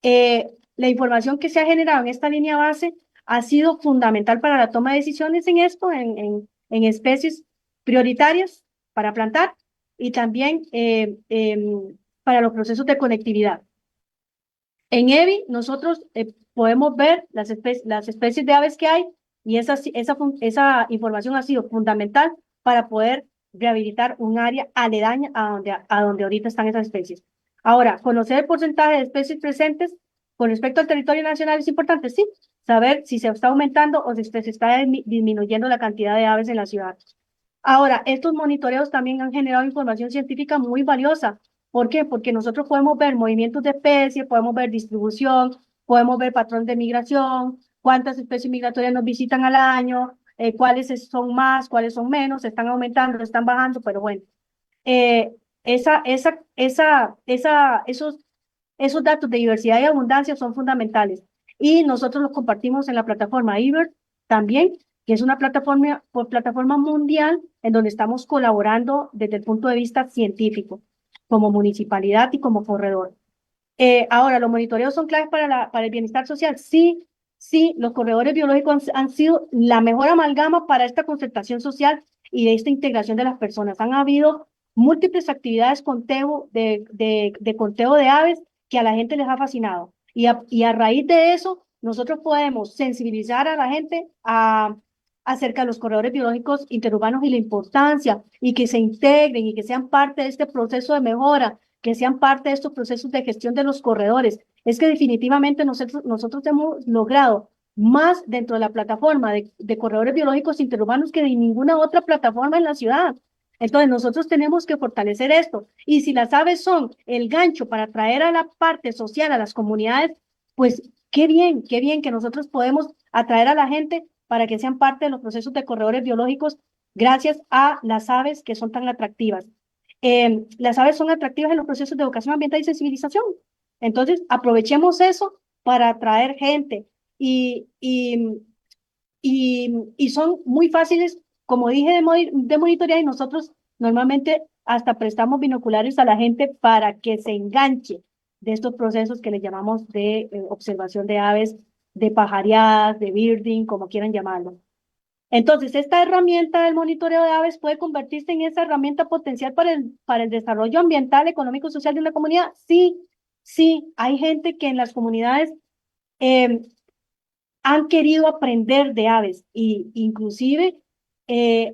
La información que se ha generado en esta línea base ha sido fundamental para la toma de decisiones en esto, en especies prioritarias para plantar y también para los procesos de conectividad. En EBI nosotros podemos ver las especies de aves que hay y esa información ha sido fundamental para poder rehabilitar un área aledaña a donde ahorita están esas especies. Ahora, conocer el porcentaje de especies presentes con respecto al territorio nacional es importante, sí, saber si se está aumentando o si se está disminuyendo la cantidad de aves en la ciudad. Ahora, estos monitoreos también han generado información científica muy valiosa. ¿Por qué? Porque nosotros podemos ver movimientos de especies, podemos ver distribución, podemos ver patrón de migración, cuántas especies migratorias nos visitan al año, cuáles son más, cuáles son menos, están aumentando, están bajando, pero bueno. Eh, esos datos de diversidad y abundancia son fundamentales. Y nosotros los compartimos en la plataforma IBER también, que es una plataforma mundial en donde estamos colaborando desde el punto de vista científico, como municipalidad y como corredor. Ahora, ¿los monitoreos son claves para el bienestar social? Sí, sí, los corredores biológicos han sido la mejor amalgama para esta concertación social y de esta integración de las personas. Han habido múltiples actividades de conteo de aves que a la gente les ha fascinado. Y a raíz de eso, nosotros podemos sensibilizar a la gente acerca de los corredores biológicos interurbanos y la importancia y que se integren y que sean parte de este proceso de mejora, que sean parte de estos procesos de gestión de los corredores. Es que definitivamente nosotros hemos logrado más dentro de la plataforma de corredores biológicos interurbanos que de ninguna otra plataforma en la ciudad. Entonces, nosotros tenemos que fortalecer esto. Y si las aves son el gancho para traer a la parte social, a las comunidades, pues qué bien que nosotros podemos atraer a la gente para que sean parte de los procesos de corredores biológicos gracias a las aves que son tan atractivas. Las aves son atractivas en los procesos de educación ambiental y sensibilización. Entonces, aprovechemos eso para atraer gente y son muy fáciles, como dije, de monitorear y nosotros normalmente hasta prestamos binoculares a la gente para que se enganche de estos procesos que le llamamos de observación de aves, de pajareadas, de birding, como quieran llamarlo. Entonces, esta herramienta del monitoreo de aves puede convertirse en esa herramienta potencial para el desarrollo ambiental, económico y social de una comunidad. Sí, sí, hay gente que en las comunidades eh, han querido aprender de aves y inclusive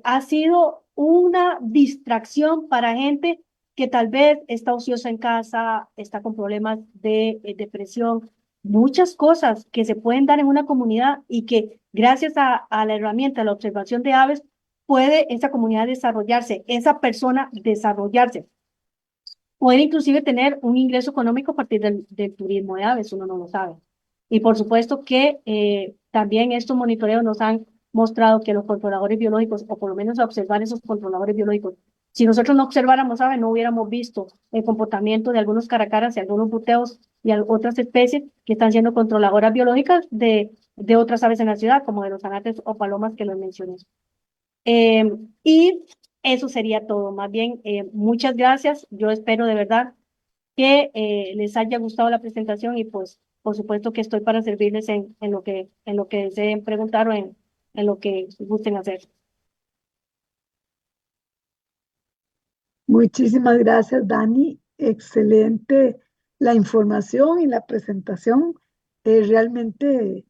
ha sido una distracción para gente que tal vez está ociosa en casa, está con problemas de depresión, muchas cosas que se pueden dar en una comunidad y que gracias a la herramienta de la observación de aves puede esa comunidad desarrollarse, esa persona desarrollarse. Puede inclusive tener un ingreso económico a partir del turismo de aves, uno no lo sabe. Y por supuesto que también estos monitoreos nos han mostrado que los controladores biológicos, o por lo menos a observar esos controladores biológicos Si nosotros no observáramos aves, no hubiéramos visto el comportamiento de algunos caracaras y algunos buteos y otras especies que están siendo controladoras biológicas de otras aves en la ciudad, como de los anates o palomas que los mencioné. Eh, y eso sería todo. Más bien, muchas gracias. Yo espero de verdad que les haya gustado la presentación y pues por supuesto que estoy para servirles en lo que deseen preguntar o en lo que gusten hacer. Muchísimas gracias, Dani. Excelente la información y la presentación. Realmente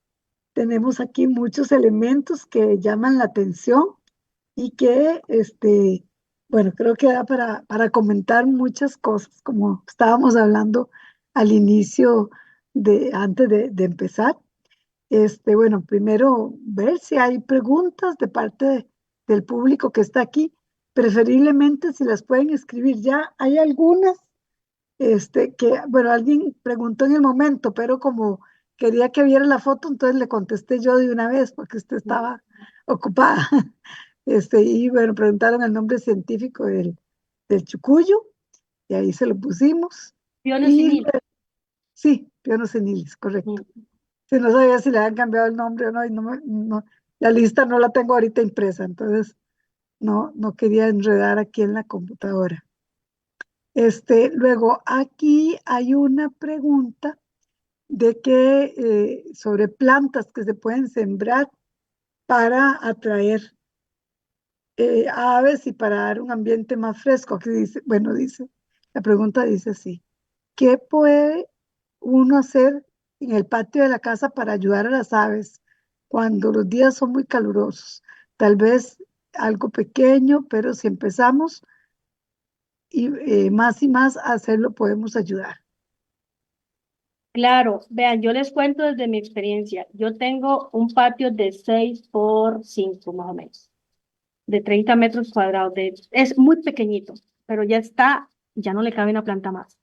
tenemos aquí muchos elementos que llaman la atención y que, bueno, creo que da para comentar muchas cosas, como estábamos hablando al inicio antes de empezar. Bueno, primero ver si hay preguntas de parte del público que está aquí, preferiblemente si las pueden escribir ya. Hay algunas, bueno, alguien preguntó en el momento, pero como quería que viera la foto, entonces le contesté yo de una vez porque usted estaba ocupada. Y bueno, preguntaron el nombre científico del chucuyo y ahí se lo pusimos. Piones Y Sinil. sí, Piono senilis, correcto. Si no sabía si le habían cambiado el nombre o no, y la lista no la tengo ahorita impresa, entonces no quería enredar aquí en la computadora. Luego, aquí hay una pregunta de que sobre plantas que se pueden sembrar para atraer aves y para dar un ambiente más fresco. Aquí dice, bueno, la pregunta dice así: ¿qué puede uno hacer en el patio de la casa para ayudar a las aves cuando los días son muy calurosos? Tal vez algo pequeño, pero si empezamos y más a hacerlo, podemos ayudar. Claro, vean, yo les cuento desde mi experiencia. Yo tengo un patio de 6 por 5 más o menos, de 30 metros cuadrados. Es muy pequeñito, pero ya está, ya no le cabe una planta más.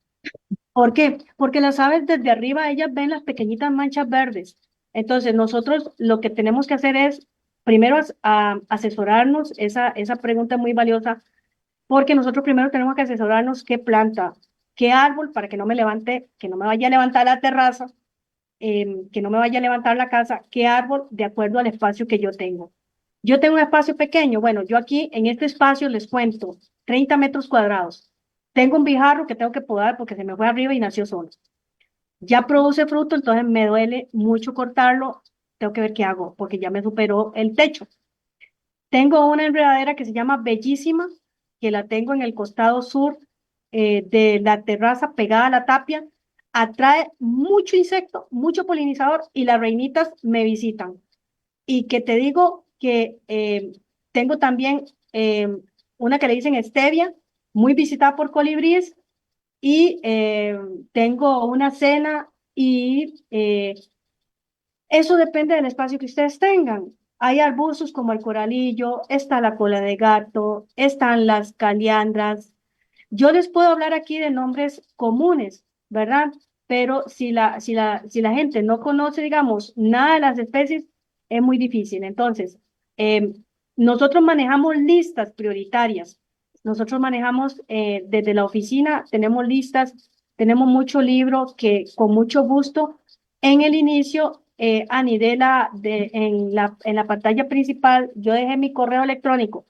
¿Por qué? Porque las aves desde arriba, ellas ven las pequeñitas manchas verdes. Entonces, nosotros lo que tenemos que hacer es, primero, asesorarnos, esa pregunta es muy valiosa, porque nosotros primero tenemos que asesorarnos qué planta, qué árbol, para que no me levante, que no me vaya a levantar la terraza, que no me vaya a levantar la casa, qué árbol de acuerdo al espacio que yo tengo. Yo tengo un espacio pequeño, bueno, yo aquí en este espacio les cuento 30 metros cuadrados. Tengo un bijarro que tengo que podar porque se me fue arriba y nació solo. Ya produce fruto, entonces me duele mucho cortarlo. Tengo que ver qué hago porque ya me superó el techo. Tengo una enredadera que se llama Bellísima, que la tengo en el costado sur de la terraza pegada a la tapia. Atrae mucho insecto, mucho polinizador y las reinitas me visitan. Y que te digo que tengo también una que le dicen stevia, muy visitada por colibríes, y tengo una cena y eso depende del espacio que ustedes tengan. Hay arbustos como el coralillo, está la cola de gato, están las caliandras. Yo les puedo hablar aquí de nombres comunes, ¿verdad? Pero si la gente no conoce, digamos, nada de las especies, es muy difícil. Entonces, eh, nosotros manejamos listas prioritarias. Nosotros manejamos desde la oficina, tenemos listas, tenemos mucho libro que con mucho gusto en el inicio, Ani, en la pantalla principal, yo dejé mi correo electrónico.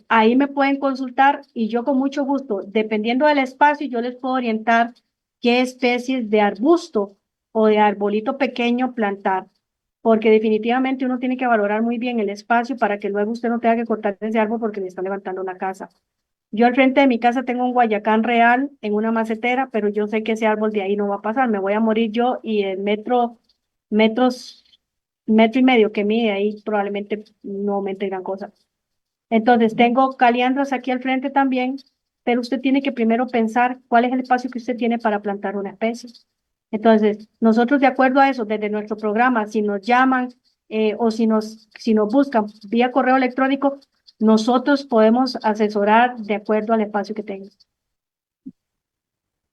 Ahí me pueden consultar y yo con mucho gusto, dependiendo del espacio, yo les puedo orientar qué especies de arbusto o de arbolito pequeño plantar, porque definitivamente uno tiene que valorar muy bien el espacio para que luego usted no tenga que cortar ese árbol porque le está levantando la casa. Yo al frente de mi casa tengo un guayacán real en una macetera, pero yo sé que ese árbol de ahí no va a pasar, me voy a morir yo y el metros, metro y medio que mide ahí probablemente no aumente gran cosa. Entonces, tengo caliandras aquí al frente también, pero usted tiene que primero pensar cuál es el espacio que usted tiene para plantar una especie. Entonces, nosotros de acuerdo a eso, desde nuestro programa, si nos llaman o si nos buscan vía correo electrónico, nosotros podemos asesorar de acuerdo al espacio que tenga.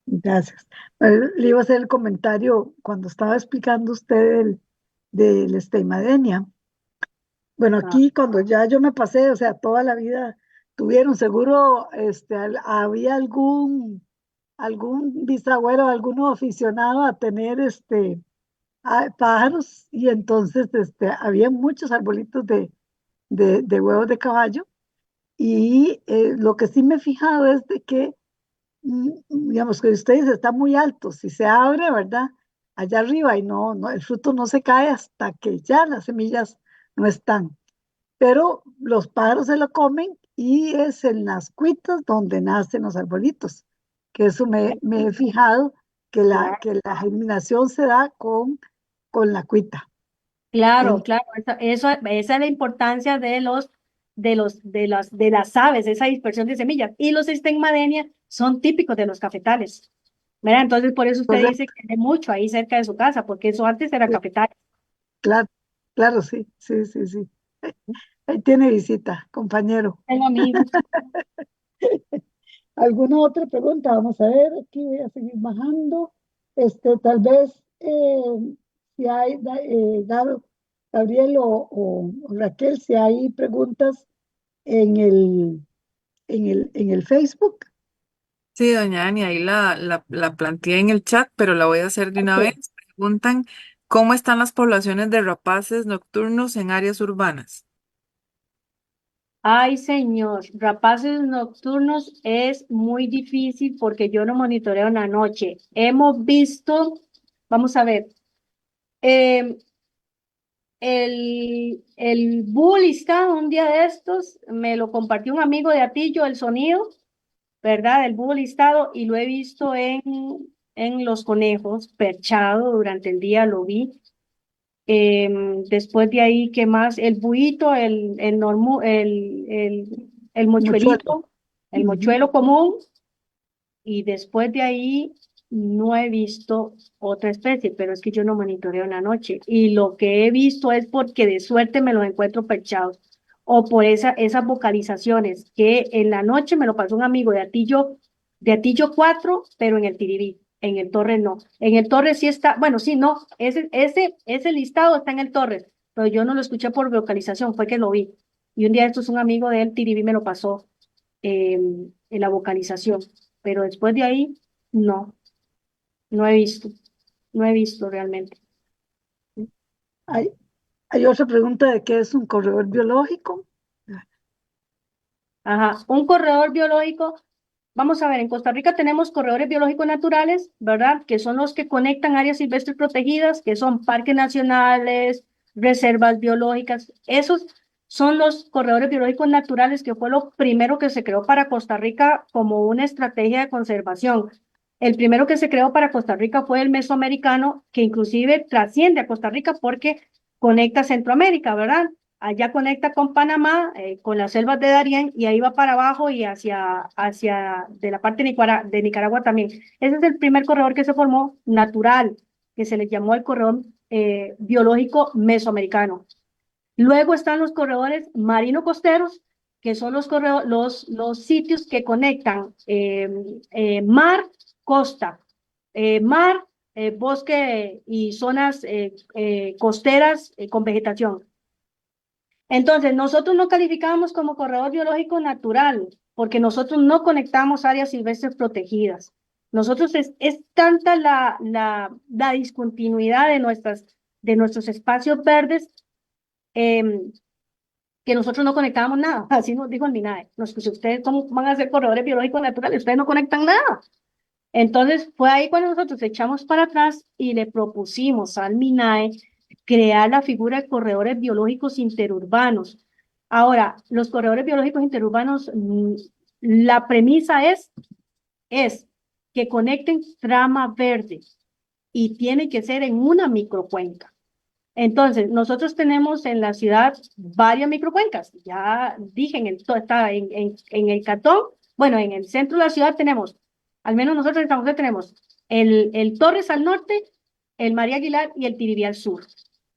Gracias. Bueno, le iba a hacer el comentario cuando estaba explicando usted del Steimadenia. Bueno, Ah, aquí cuando ya yo me pasé, o sea, toda la vida tuvieron, seguro había algún bisabuelo, algún aficionado a tener pájaros y entonces había muchos arbolitos de huevos de caballo y lo que sí me he fijado es de que, digamos, que ustedes están muy altos, si se abre, ¿verdad? Allá arriba y el fruto no se cae hasta que ya las semillas no están, pero los pájaros se lo comen y es en las cuitas donde nacen los arbolitos, que eso me he fijado que la germinación se da con la cuita. Claro, En- claro, esa es la importancia de las aves, esa dispersión de semillas. Y los estigmadenia son típicos de los cafetales, ¿verdad? Entonces, por eso usted dice Correcto, que hay mucho ahí cerca de su casa, porque eso antes era sí, cafetal. claro, claro, sí, sí, sí, sí. Ahí tiene visita, compañero. Tengo amigos. ¿Alguna otra pregunta? Vamos a ver, aquí voy a seguir bajando. Tal vez, si hay, Gabriel o Raquel, si hay preguntas en el Facebook. Sí, doña Ani, ahí la planteé en el chat, pero la voy a hacer de una Ok. vez. Preguntan, ¿cómo están las poblaciones de rapaces nocturnos en áreas urbanas? Ay, señor, rapaces nocturnos es muy difícil porque yo no monitoreo en la noche. Hemos visto, vamos a ver, em, el búho listado un día de estos, me lo compartió un amigo de Atillo, el sonido, ¿verdad? El búho listado y lo he visto en los conejos, perchado durante el día, lo vi. Después de ahí, ¿qué más? El buito, el Mochuelo. mochuelito, el Ujú. mochuelo común, y después de ahí no he visto otra especie, pero es que yo no monitoreo en la noche. Y lo que he visto es porque de suerte me los encuentro perchados o por esas vocalizaciones que en la noche me lo pasó un amigo de Atillo 4 pero en el Tiribí. En el Torres no. En el Torres sí está, bueno, sí, no, ese listado está en el Torres, pero yo no lo escuché por vocalización, fue que lo vi. Y un día esto es un amigo de él, Tiribí, me lo pasó en la vocalización, pero después de ahí, no, no he visto, no he visto realmente. Hay, hay otra pregunta de qué es un corredor biológico. Ajá, un corredor biológico, vamos a ver, en Costa Rica tenemos corredores biológicos naturales, ¿verdad? Que son los que conectan áreas silvestres protegidas, que son parques nacionales, reservas biológicas. Esos son los corredores biológicos naturales, que fue lo primero que se creó para Costa Rica como una estrategia de conservación. El primero que se creó para Costa Rica fue el mesoamericano, que inclusive trasciende a Costa Rica porque conecta Centroamérica, ¿verdad? Allá conecta con Panamá, con las selvas de Darién, y ahí va para abajo y hacia de la parte de Nicaragua también. Ese es el primer corredor que se formó natural, que se le llamó el corredor biológico mesoamericano. Luego están los corredores marino-costeros, que son los sitios que conectan mar, costa, mar, bosque y zonas costeras con vegetación. Entonces, nosotros no calificábamos como corredor biológico natural, porque nosotros no conectamos áreas silvestres protegidas. Nosotros es tanta la discontinuidad de nuestros espacios verdes em, que nosotros no conectábamos nada. Así nos dijo el MINAE. Nos dice, ¿ustedes cómo van a ser corredores biológicos naturales? Ustedes no conectan nada. Entonces fue ahí cuando nosotros echamos para atrás y le propusimos al MINAE crear la figura de corredores biológicos interurbanos. Ahora, los corredores biológicos interurbanos, la premisa es que conecten trama verde y tiene que ser en una microcuenca. Entonces, nosotros tenemos en la ciudad varias microcuencas. Ya dije, está en el Catón, bueno, en el centro de la ciudad tenemos, al menos nosotros en San José tenemos el Torres al norte, el María Aguilar y el Tiribí al sur.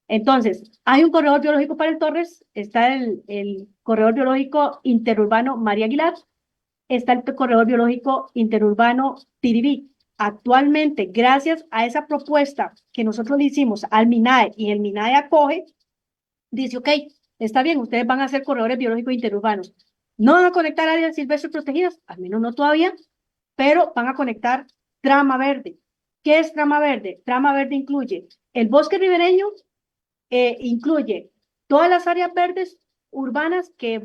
Entonces, hay un corredor biológico para el Torres, está el corredor biológico interurbano María Aguilar, está el corredor biológico interurbano Tiribí. Actualmente, gracias a esa propuesta que nosotros le hicimos al MINAE y el MINAE acoge, dice, ok, está bien, ustedes van a ser corredores biológicos interurbanos, No van a conectar áreas silvestres protegidas, al menos no todavía, pero van a conectar trama verde. ¿Qué es trama verde? Trama verde incluye el bosque ribereño, incluye todas las áreas verdes urbanas que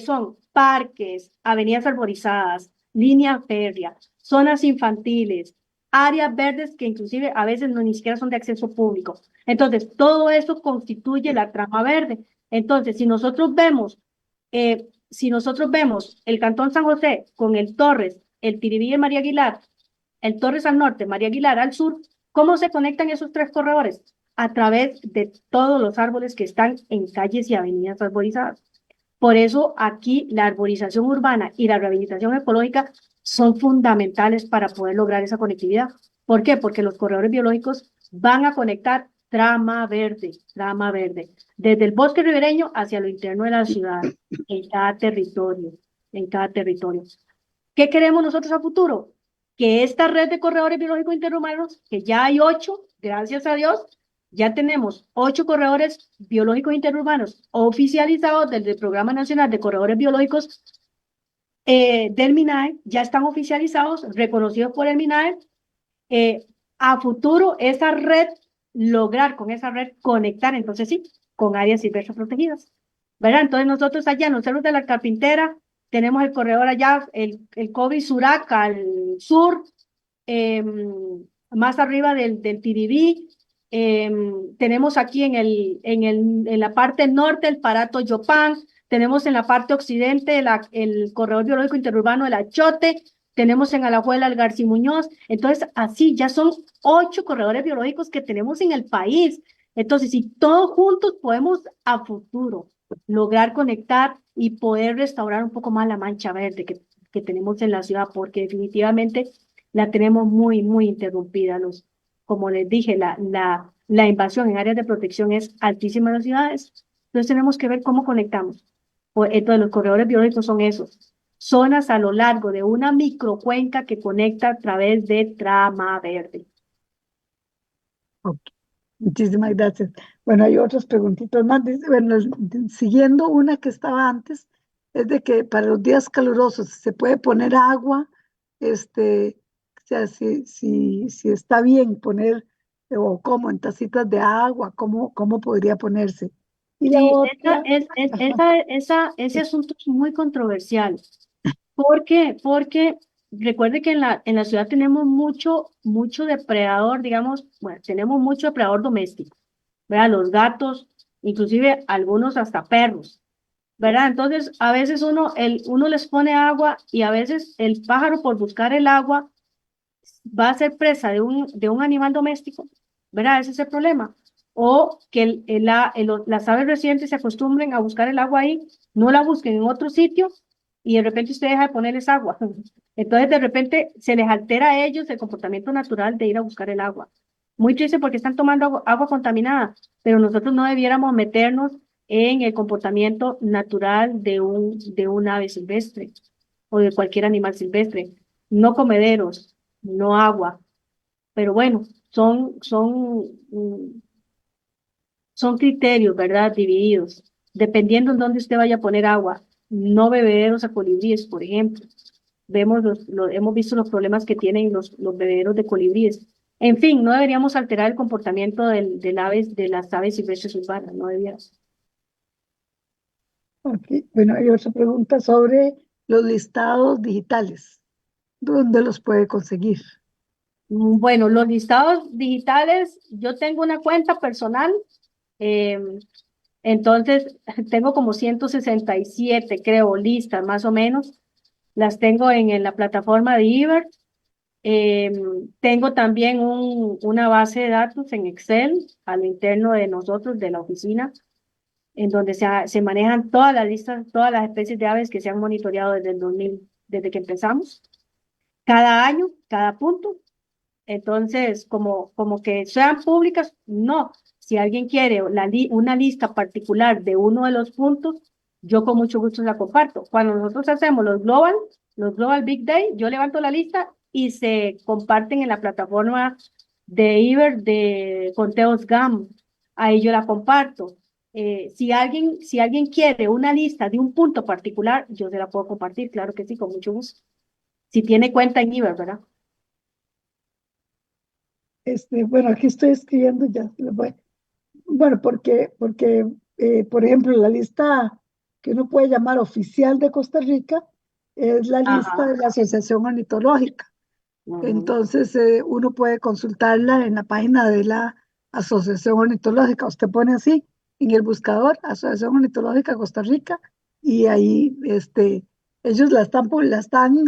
son parques, avenidas arborizadas, línea férrea, zonas infantiles, áreas verdes que inclusive a veces no ni siquiera son de acceso público. Entonces, todo eso constituye la trama verde. Entonces, si nosotros vemos el Cantón San José con el Torres, el Tiribí y María Aguilar, el Torres al norte, María Aguilar al sur, ¿cómo se conectan esos tres corredores? A través de todos los árboles que están en calles y avenidas arborizadas. Por eso aquí la arborización urbana y la rehabilitación ecológica son fundamentales para poder lograr esa conectividad. ¿Por qué? Porque los corredores biológicos van a conectar trama verde, desde el bosque ribereño hacia lo interno de la ciudad, en cada territorio, en cada territorio. ¿Qué queremos nosotros a futuro? Que esta red de corredores biológicos interurbanos, que ya hay 8, gracias a Dios, ya tenemos 8 corredores biológicos interurbanos oficializados desde el Programa Nacional de Corredores Biológicos del MINAE, ya están oficializados, reconocidos por el MINAE. A futuro, esa red, lograr con esa red conectar, entonces sí, con áreas silvestres protegidas, ¿verdad? Entonces nosotros allá en los cerros de la Carpintera tenemos el corredor allá, el Cobi Surac al sur, más arriba del Tiribí. Tenemos aquí en la parte norte el Parato Yopán, tenemos en la parte occidente el corredor biológico interurbano del Achote, tenemos en Alajuela el García Muñoz. Entonces, así ya son 8 corredores biológicos que tenemos en el país. Entonces, si todos juntos podemos a futuro lograr conectar y poder restaurar un poco más la mancha verde que tenemos en la ciudad, porque definitivamente la tenemos muy, muy interrumpida. Como les dije, la invasión en áreas de protección es altísima en las ciudades. Entonces tenemos que ver cómo conectamos. Entonces los corredores biológicos son esos. Zonas a lo largo de una microcuenca que conecta a través de trama verde. Ok, muchísimas gracias. Bueno, hay otras preguntitas más. Bueno, siguiendo una que estaba antes, es de que para los días calurosos se puede poner agua, o sea, si está bien poner, o cómo, en tacitas de agua, cómo podría ponerse. Y la Sí, otra, ese asunto es muy controversial. ¿Por qué? Porque recuerde que en la ciudad tenemos mucho depredador, digamos, bueno, tenemos mucho depredador doméstico, ¿verdad? Los gatos, inclusive algunos hasta perros, ¿verdad? Entonces, a veces uno les pone agua y a veces el pájaro por buscar el agua va a ser presa de un animal doméstico, ¿verdad? Ese es el problema. O que las aves residentes se acostumbren a buscar el agua ahí, no la busquen en otro sitio y de repente usted deja de ponerles agua. Entonces, de repente se les altera a ellos el comportamiento natural de ir a buscar el agua. Muy triste porque están tomando agua contaminada, pero nosotros no debiéramos meternos en el comportamiento natural de un ave silvestre o de cualquier animal silvestre. No comederos, no agua. Pero bueno, son criterios, ¿verdad? Divididos. Dependiendo en dónde usted vaya a poner agua. No bebederos a colibríes, por ejemplo. Hemos visto los problemas que tienen los bebederos de colibríes. En fin, no deberíamos alterar el comportamiento de las aves silvestres urbanas, no deberíamos. ok, bueno, hay otra pregunta sobre los listados digitales. ¿Dónde los puede conseguir? Bueno, los listados digitales, yo tengo una cuenta personal, eh, entonces tengo como 167, creo, listas más o menos. Las tengo en la plataforma de Iber. Tengo también una base de datos en Excel a lo interno de nosotros, de la oficina, en donde se manejan todas las listas, todas las especies de aves que se han monitoreado desde el 2000, desde que empezamos. Cada año, cada punto. Entonces, como que sean públicas, no. Si alguien quiere una lista particular de uno de los puntos, yo con mucho gusto la comparto. Cuando nosotros hacemos los Global Big Day, yo levanto la lista y se comparten en la plataforma de Iber de conteos GAM. Ahí yo la comparto. Si alguien quiere una lista de un punto particular, yo se la puedo compartir, claro que sí, con mucho gusto. Si tiene cuenta en Iber, ¿verdad? Bueno, aquí estoy escribiendo ya. Bueno, porque, por ejemplo, la lista que uno puede llamar oficial de Costa Rica es la lista Ajá. de la Asociación Ornitológica. Ujú. Entonces, uno puede consultarla en la página de la Asociación Ornitológica. Usted pone así en el buscador, Asociación Ornitológica Costa Rica, y ahí ellos la están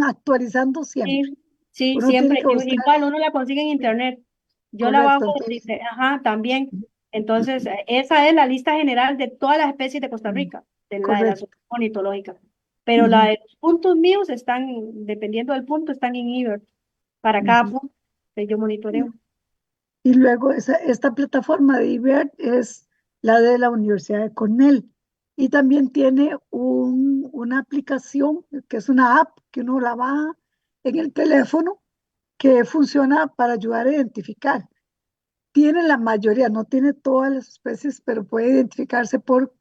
actualizando siempre. Sí, sí, Uno tiene siempre. que buscar, Igual uno la consigue en internet. Yo la correcto, bajo, entonces, dice, ajá, también. Entonces, esa es la lista general de todas las especies de Costa Rica, de la zona correcto. ornitológica. Pero la Ujú, de los puntos míos están, dependiendo del punto, están en Iber, para cada ujú. punto que yo monitoreo. Y luego esta plataforma de IBERT es la de la Universidad de Cornell. Y también tiene una aplicación, que es una app que uno la baja en el teléfono, que funciona para ayudar a identificar. Tiene la mayoría, no tiene todas las especies, pero puede identificarse por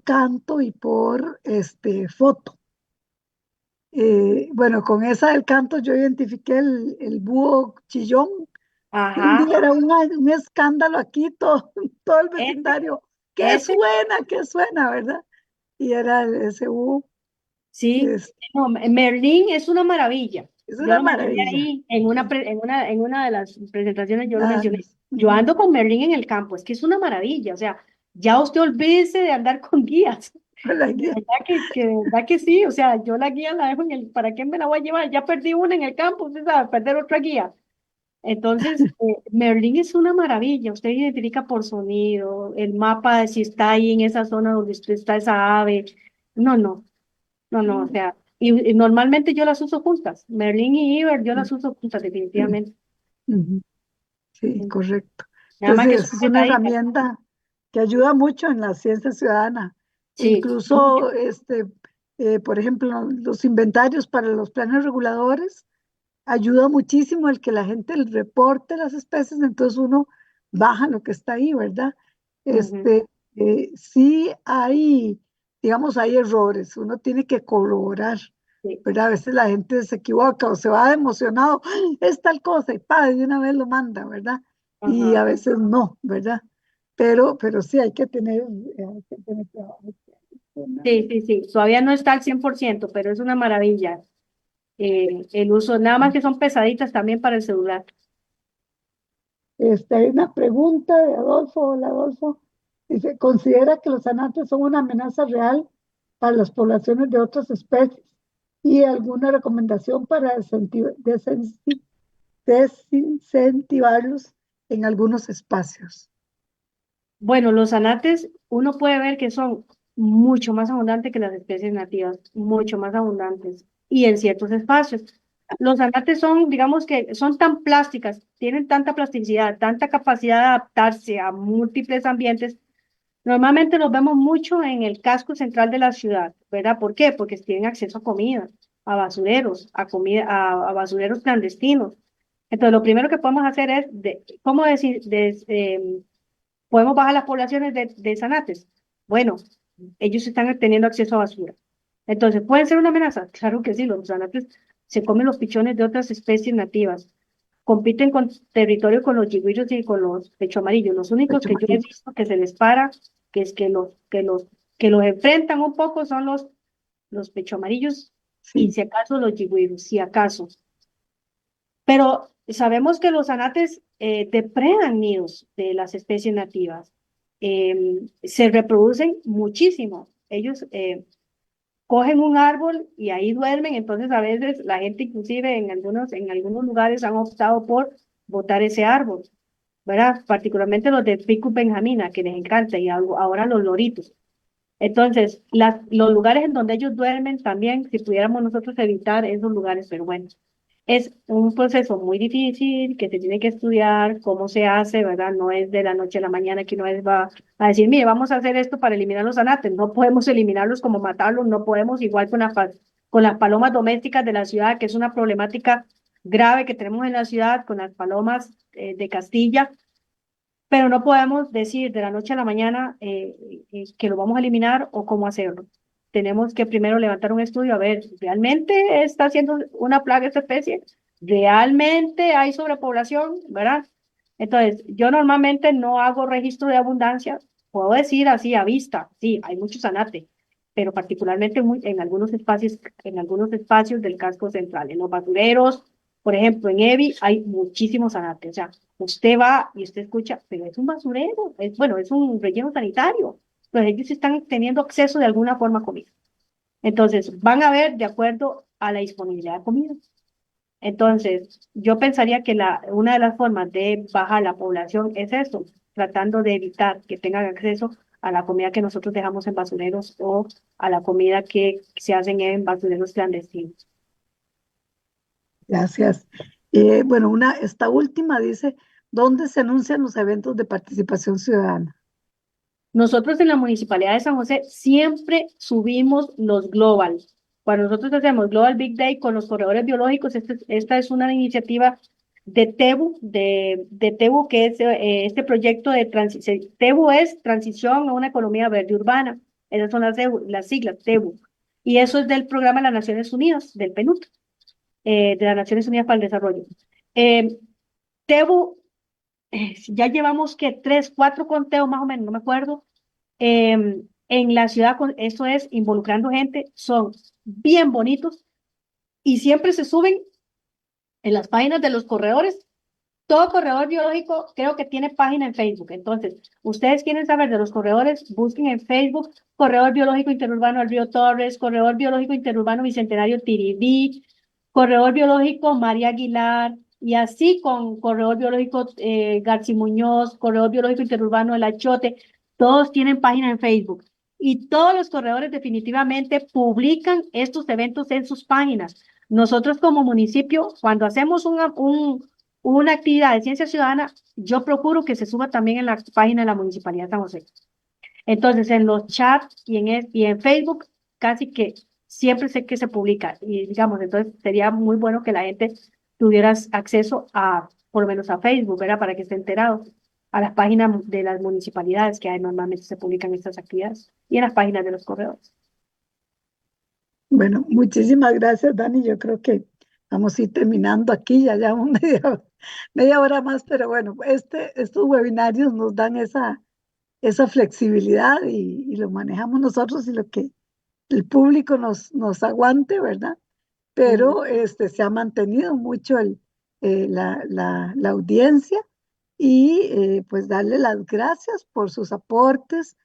canto y por foto. Bueno, con esa del canto yo identifiqué el búho chillón. Un Ajá. día era un escándalo aquí, todo el Ese, vecindario. ¿Qué ese, suena? ¿Qué suena? ¿Verdad? Y era ese búho. sí. Es, No, Merlín es una maravilla. es Yo una lo mencioné maravilla. ahí en una de las presentaciones, yo lo Nada mencioné. más. Yo Ujú. ando con Merlín en el campo, es que es una maravilla. O sea, ya usted olvídese de andar con guías. Con la De guía. verdad que sí. O sea, yo la guía la dejo ¿para qué me la voy a llevar? Ya perdí una en el campo, usted sabe, perder otra guía. Entonces, Merlín es una maravilla. Usted identifica por sonido, el mapa de si está ahí en esa zona donde usted está esa ave. No, no. No, no, o sea, y normalmente yo las uso juntas. Merlin y Iber, yo las uso juntas, Sí, definitivamente. ujú, sí, Mm. correcto. Nada más que Entonces, son es una pesaditas. herramienta que ayuda mucho en la ciencia ciudadana. E Sí, mucho. incluso, por ejemplo, los inventarios para los planes reguladores ayuda muchísimo el que la gente le reporte las especies, entonces uno baja lo que está ahí, ¿verdad? Ujú. Este, sí hay, digamos, hay errores, uno tiene que corroborar, Sí. ¿verdad? A veces la gente se equivoca o se va emocionado, "¡Ay, es tal cosa!" y pa, de una vez lo manda, ¿verdad? Y a Ajá. veces no, ¿verdad? Pero sí hay que tener trabajo. Sí, sí, sí. Todavía no está al 100%, pero es una maravilla. El uso, nada más que son pesaditas también para el celular. Hay una pregunta de Adolfo. Hola, Adolfo. Dice, ¿considera que los anantes son una amenaza real para las poblaciones de otras especies? ¿Y alguna recomendación para desincentivarlos en algunos espacios? Bueno, los anates, uno puede ver que son mucho más abundantes que las especies nativas, mucho más abundantes, y en ciertos espacios. Los anates son, digamos que son tan plásticas, tienen tanta plasticidad, tanta capacidad de adaptarse a múltiples ambientes. Normalmente los vemos mucho en el casco central de la ciudad, ¿verdad? ¿Por qué? Porque tienen acceso a comida, a basureros, a basureros clandestinos. Entonces, lo primero que podemos hacer es, ¿cómo decir? ¿Podemos bajar las poblaciones de zanates? Bueno, ellos están teniendo acceso a basura. Entonces, ¿pueden ser una amenaza? Claro que sí, los zanates se comen los pichones de otras especies nativas, compiten con territorio con los yigüillos y con los pecho amarillos. Los únicos Pecho que yo he amarillo. visto que se les para, que es que los enfrentan un poco son los pecho amarillos y Sí, si acaso los yigüillos, si acaso. Pero sabemos que los anates depredan nidos de las especies nativas. Se reproducen muchísimo. Ellos cogen un árbol y ahí duermen, entonces a veces la gente inclusive en algunos lugares han optado por botar ese árbol, ¿verdad? Particularmente los de Ficus benjamina, que les encanta, y ahora los loritos. Entonces, los lugares en donde ellos duermen también, si pudiéramos nosotros evitar esos lugares, pero bueno, es un proceso muy difícil que se tiene que estudiar cómo se hace, ¿verdad? No es de la noche a la mañana que uno va a decir, mire, vamos a hacer esto para eliminar los anates. No podemos eliminarlos como matarlos, no podemos igual con las palomas domésticas de la ciudad, que es una problemática grave que tenemos en la ciudad, con las palomas de Castilla. pero no podemos decir de la noche a la mañana que lo vamos a eliminar o cómo hacerlo. Tenemos que primero levantar un estudio a ver, ¿realmente está siendo una plaga esta especie? ¿Realmente hay sobrepoblación? ¿Verdad? Entonces, yo normalmente no hago registro de abundancia, puedo decir así a vista, sí, hay mucho zanate, pero particularmente en algunos espacios del casco central, en los basureros, por ejemplo, en EVI hay muchísimos zanate, o sea, usted va y usted escucha, pero es un basurero, bueno, es un relleno sanitario, pero ellos están teniendo acceso de alguna forma a comida. Entonces, van a ver de acuerdo a la disponibilidad de comida. Entonces, yo pensaría que una de las formas de bajar la población es eso, tratando de evitar que tengan acceso a la comida que nosotros dejamos en basureros o a la comida que se hacen en basureros clandestinos. Gracias. Bueno, esta última dice, ¿dónde se anuncian los eventos de participación ciudadana? Nosotros en la Municipalidad de San José siempre subimos los global. Cuando nosotros hacemos Global Big Day con los corredores biológicos, esta es una iniciativa de TEBU, de TEBU, que es este proyecto de transición. TEBU es Transición a una Economía Verde Urbana. Esas son las siglas, TEBU. Y eso es del programa de las Naciones Unidas, del PNUD, de las Naciones Unidas para el Desarrollo. Eh, TEBU, ya llevamos que 3, 4 conteos más o menos, no me acuerdo, en la ciudad, eso es involucrando gente, son bien bonitos y siempre se suben en las páginas de los corredores. Todo corredor biológico creo que tiene página en Facebook. Entonces, ustedes quieren saber de los corredores, busquen en Facebook Corredor Biológico Interurbano del Río Torres, Corredor Biológico Interurbano Bicentenario Tiribí, Corredor Biológico María Aguilar, y así con Corredor Biológico García Muñoz, Corredor Biológico Interurbano El Achote, todos tienen página en Facebook. Y todos los corredores definitivamente publican estos eventos en sus páginas. Nosotros como municipio, cuando hacemos una actividad de ciencia ciudadana, yo procuro que se suba también en la página de la Municipalidad de San José. Entonces, en los chats y en Facebook, casi que siempre sé que se publica. Y digamos, entonces sería muy bueno que la gente tuviera acceso a, por lo menos a Facebook, ¿verdad? Para que esté enterado a las páginas de las municipalidades que normalmente se publican estas actividades y en las páginas de los corredores. Bueno, muchísimas gracias, Dani. Yo creo que vamos a ir terminando aquí, ya llevamos media hora más, pero bueno, estos webinarios nos dan esa flexibilidad y lo manejamos nosotros y lo que el público nos aguante, ¿verdad? Ujú. Pero se ha mantenido mucho la audiencia y pues darle las gracias por sus aportes,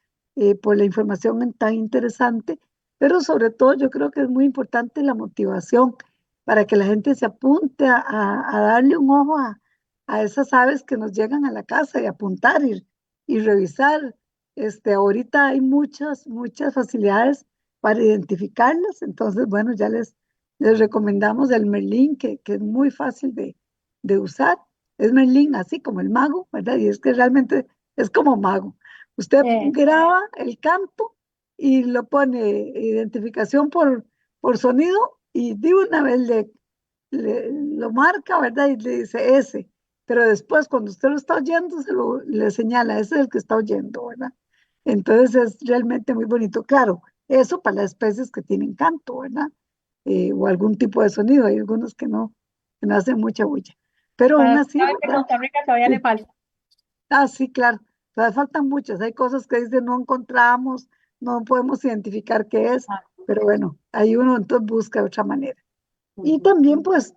por la información tan interesante, pero sobre todo yo creo que es muy importante la motivación para que la gente se apunte a darle un ojo a esas aves que nos llegan a la casa y apuntar y revisar. Ahorita hay muchas facilidades para identificarlas, entonces bueno, ya les recomendamos el Merlín, que es muy fácil de usar. Es Merlín, así como el mago, ¿verdad? Y es que realmente es como mago. Usted Eh, graba el canto y lo pone identificación por sonido y de una vez lo marca, ¿verdad? Y le dice ese. Pero después, cuando usted lo está oyendo, le señala, ese es el que está oyendo, ¿verdad? Entonces es realmente muy bonito. Claro, eso para las especies que tienen canto, ¿verdad? O algún tipo de sonido. Hay algunos que no hacen mucha bulla. Pero para aún las así, aves de ¿verdad? Costa Rica todavía le Sí. falta. Ah, sí, claro. Todavía faltan muchas. Hay cosas que dicen no encontramos, no podemos identificar qué es, Ah, pero bueno, ahí uno entonces busca de otra manera. Y ujú. también, pues,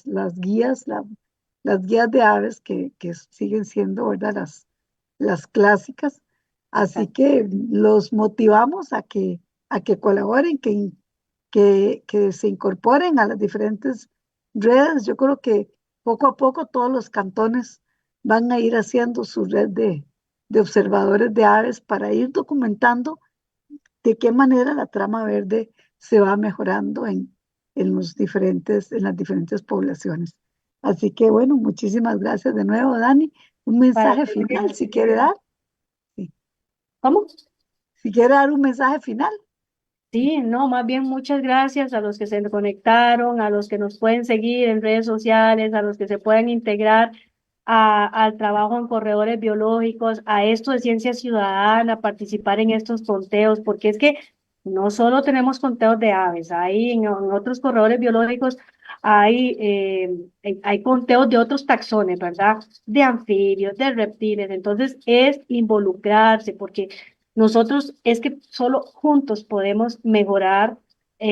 las guías de aves que siguen siendo, ¿verdad? Las clásicas. Así Exacto. que los motivamos a que colaboren, que se incorporen a las diferentes redes. Yo creo que poco a poco todos los cantones van a ir haciendo su red de observadores de aves para ir documentando de qué manera la trama verde se va mejorando en las diferentes poblaciones. Así que bueno, muchísimas gracias de nuevo, Dani. Un Para mensaje servirle. final, si quiere dar. Sí. ¿Cómo? Si quiere dar un mensaje final. Sí, no, más bien muchas gracias a los que se conectaron, a los que nos pueden seguir en redes sociales, a los que se pueden integrar. al trabajo en corredores biológicos, a esto de ciencia ciudadana, participar en estos conteos, porque es que no solo tenemos conteos de aves, hay en otros corredores biológicos hay conteos de otros taxones, ¿verdad? De anfibios, de reptiles, entonces es involucrarse, porque nosotros es que solo juntos podemos mejorar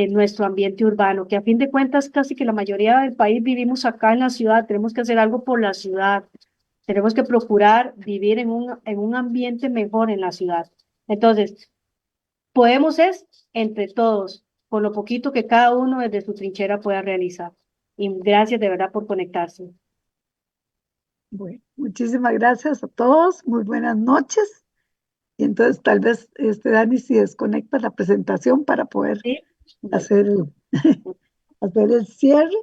nuestro ambiente urbano, que a fin de cuentas casi que la mayoría del país vivimos acá en la ciudad, tenemos que hacer algo por la ciudad, tenemos que procurar vivir en un ambiente mejor en la ciudad. Entonces, podemos es entre todos, con lo poquito que cada uno desde su trinchera pueda realizar. Y gracias de verdad por conectarse. Bueno, muchísimas gracias a todos, muy buenas noches. Y entonces tal vez, Dani, si desconecta la presentación para poder ¿Sí? Bueno, hacer hacer el cierre.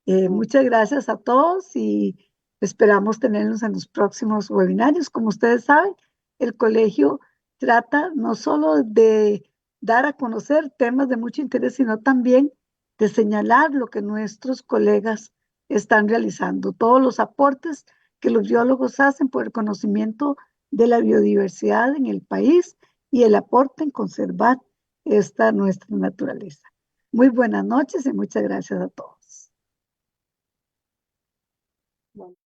Muchas gracias a todos y esperamos tenerlos en los próximos webinarios. Como ustedes saben, el colegio trata no solo de dar a conocer temas de mucho interés, sino también de señalar lo que nuestros colegas están realizando, todos los aportes que los biólogos hacen por el conocimiento de la biodiversidad en el país y el aporte en conservar esta nuestra naturaleza. Muy buenas noches y muchas gracias a todos. bueno.